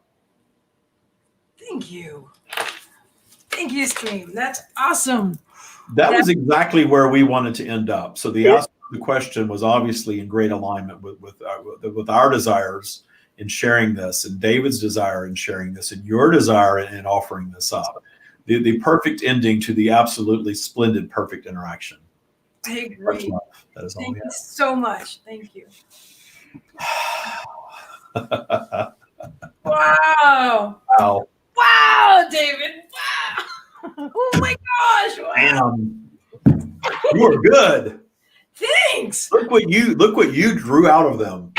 Thank you. Thank you, Stream. That's awesome. That was exactly where we wanted to end up. So the question was obviously in great alignment with our desires in sharing this, and David's desire in sharing this, and your desire in offering this up. The perfect ending to the absolutely splendid, perfect interaction. I agree. That is all. Thank you so much. Thank you. Wow. Wow. Wow, David. Wow. Oh my gosh. Wow. You are good. Thanks. Look what you drew out of them.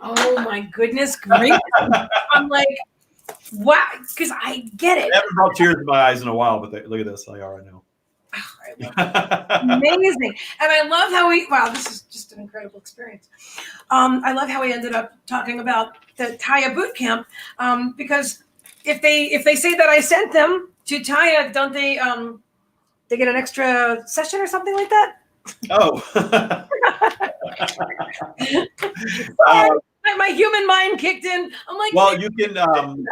Oh my goodness gracious. I'm like, wow, because I get it. I haven't brought tears to my eyes in a while, but look at this. They are, I know. Amazing. And I love how wow, this is just an incredible experience. I love how we ended up talking about the Taya boot camp, because if they say that I sent them to Taya, don't they get an extra session or something like that? Oh. My human mind kicked in. I'm like, well, you can. I'm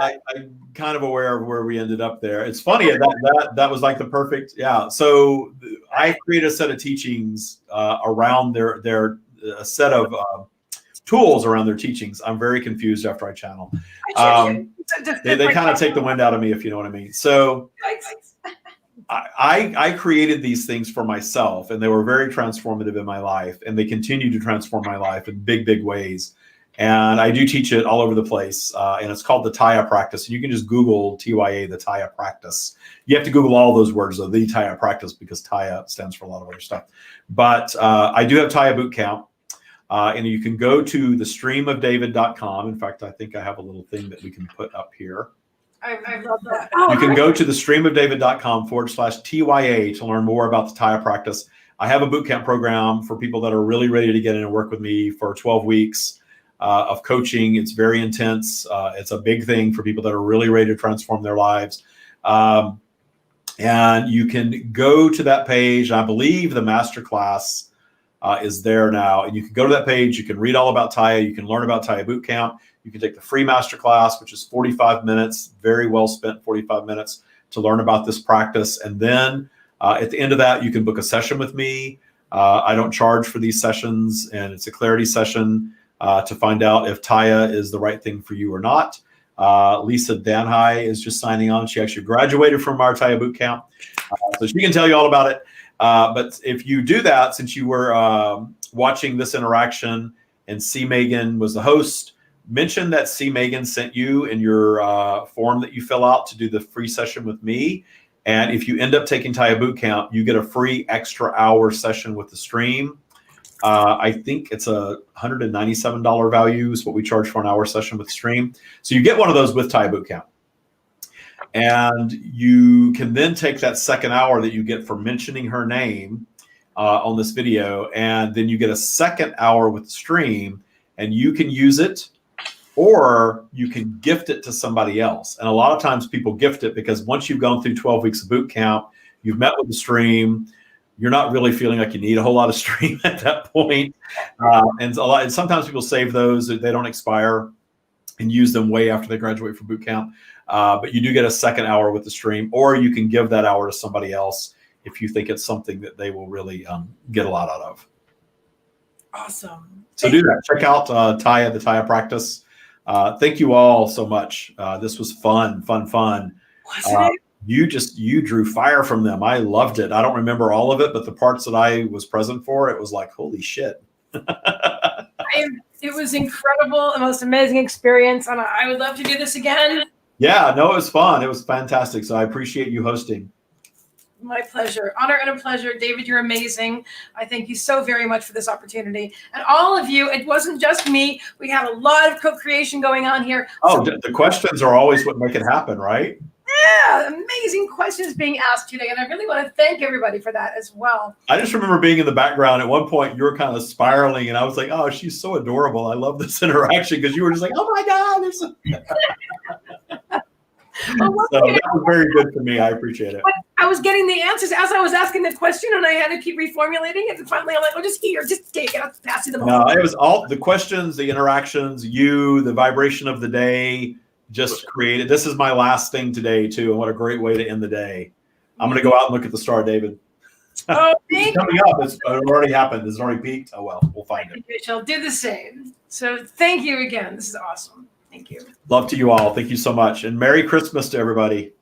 kind of aware of where we ended up there. It's funny that was like the perfect. Yeah. So I created a set of teachings around their a set of tools around their teachings. I'm very confused after I channel. They kind of take the wind out of me, if you know what I mean. So I created these things for myself, and they were very transformative in my life, and they continue to transform my life in big, big ways. And I do teach it all over the place, and it's called the Taya Practice. You can just Google TYA, the Taya Practice. You have to Google all those words, though, the Taya Practice, because Taya stands for a lot of other stuff. But I do have Taya Boot Camp, and you can go to thestreamofdavid.com. In fact, I think I have a little thing that we can put up here. I love that. You can go to thestreamofdavid.com/TYA to learn more about the Taya Practice. I have a boot camp program for people that are really ready to get in and work with me for 12 weeks. Of coaching. It's very intense. It's a big thing for people that are really ready to transform their lives. And you can go to that page. I believe the masterclass is there now. And you can go to that page. You can read all about Taya. You can learn about Taya Boot Camp. You can take the free masterclass, which is 45 minutes, very well spent 45 minutes to learn about this practice. And then at the end of that, you can book a session with me. I don't charge for these sessions, and it's a clarity session to find out if Taya is the right thing for you or not. Lisa Danhai is just signing on. She actually graduated from our Taya Boot Camp, so she can tell you all about it. But if you do that, since you were watching this interaction and C. Meagan was the host, mention that C. Meagan sent you in your form that you fill out to do the free session with me. And if you end up taking Taya Boot Camp, you get a free extra hour session with the stream. I think it's a $197 value is what we charge for an hour session with stream. So you get one of those with Taya Boot Camp. And you can then take that second hour that you get for mentioning her name on this video, and then you get a second hour with the stream, and you can use it or you can gift it to somebody else. And a lot of times people gift it because once you've gone through 12 weeks of boot camp, you've met with the stream, you're not really feeling like you need a whole lot of stream at that point. And sometimes people save those, they don't expire, and use them way after they graduate from boot camp. But you do get a second hour with the stream, or you can give that hour to somebody else if you think it's something that they will really get a lot out of. Awesome. So do that. Check out Taya, the Taya Practice. Thank you all so much. This was fun. Wasn't it? You drew fire from them. I loved it. I don't remember all of it, but the parts that I was present for, it was like, holy shit. It was incredible, the most amazing experience, and I would love to do this again. Yeah, no, it was fun. It was fantastic. So I appreciate you hosting. My pleasure. Honor and a pleasure. David, you're amazing. I thank you so very much for this opportunity. And all of you, it wasn't just me. We had a lot of co-creation going on here. Oh, the questions are always what make it happen, right? Yeah, amazing questions being asked today. And I really want to thank everybody for that as well. I just remember being in the background. At one point, you were kind of spiraling, and I was like, oh, she's so adorable. I love this interaction, because you were just like, oh, my God. So that was very good for me. I appreciate it. But I was getting the answers as I was asking the question, and I had to keep reformulating it. And finally, I'm like, oh, just take it. I'll pass you the No, it was all the questions, the interactions, the vibration of the day just created. This is my last thing today, too. And what a great way to end the day. I'm going to go out and look at the star, David. Oh, thank coming up. It already happened. It's already peaked. Oh, well, we'll find it. I shall do the same. So thank you again. This is awesome. Thank you. Love to you all. Thank you so much. And Merry Christmas to everybody.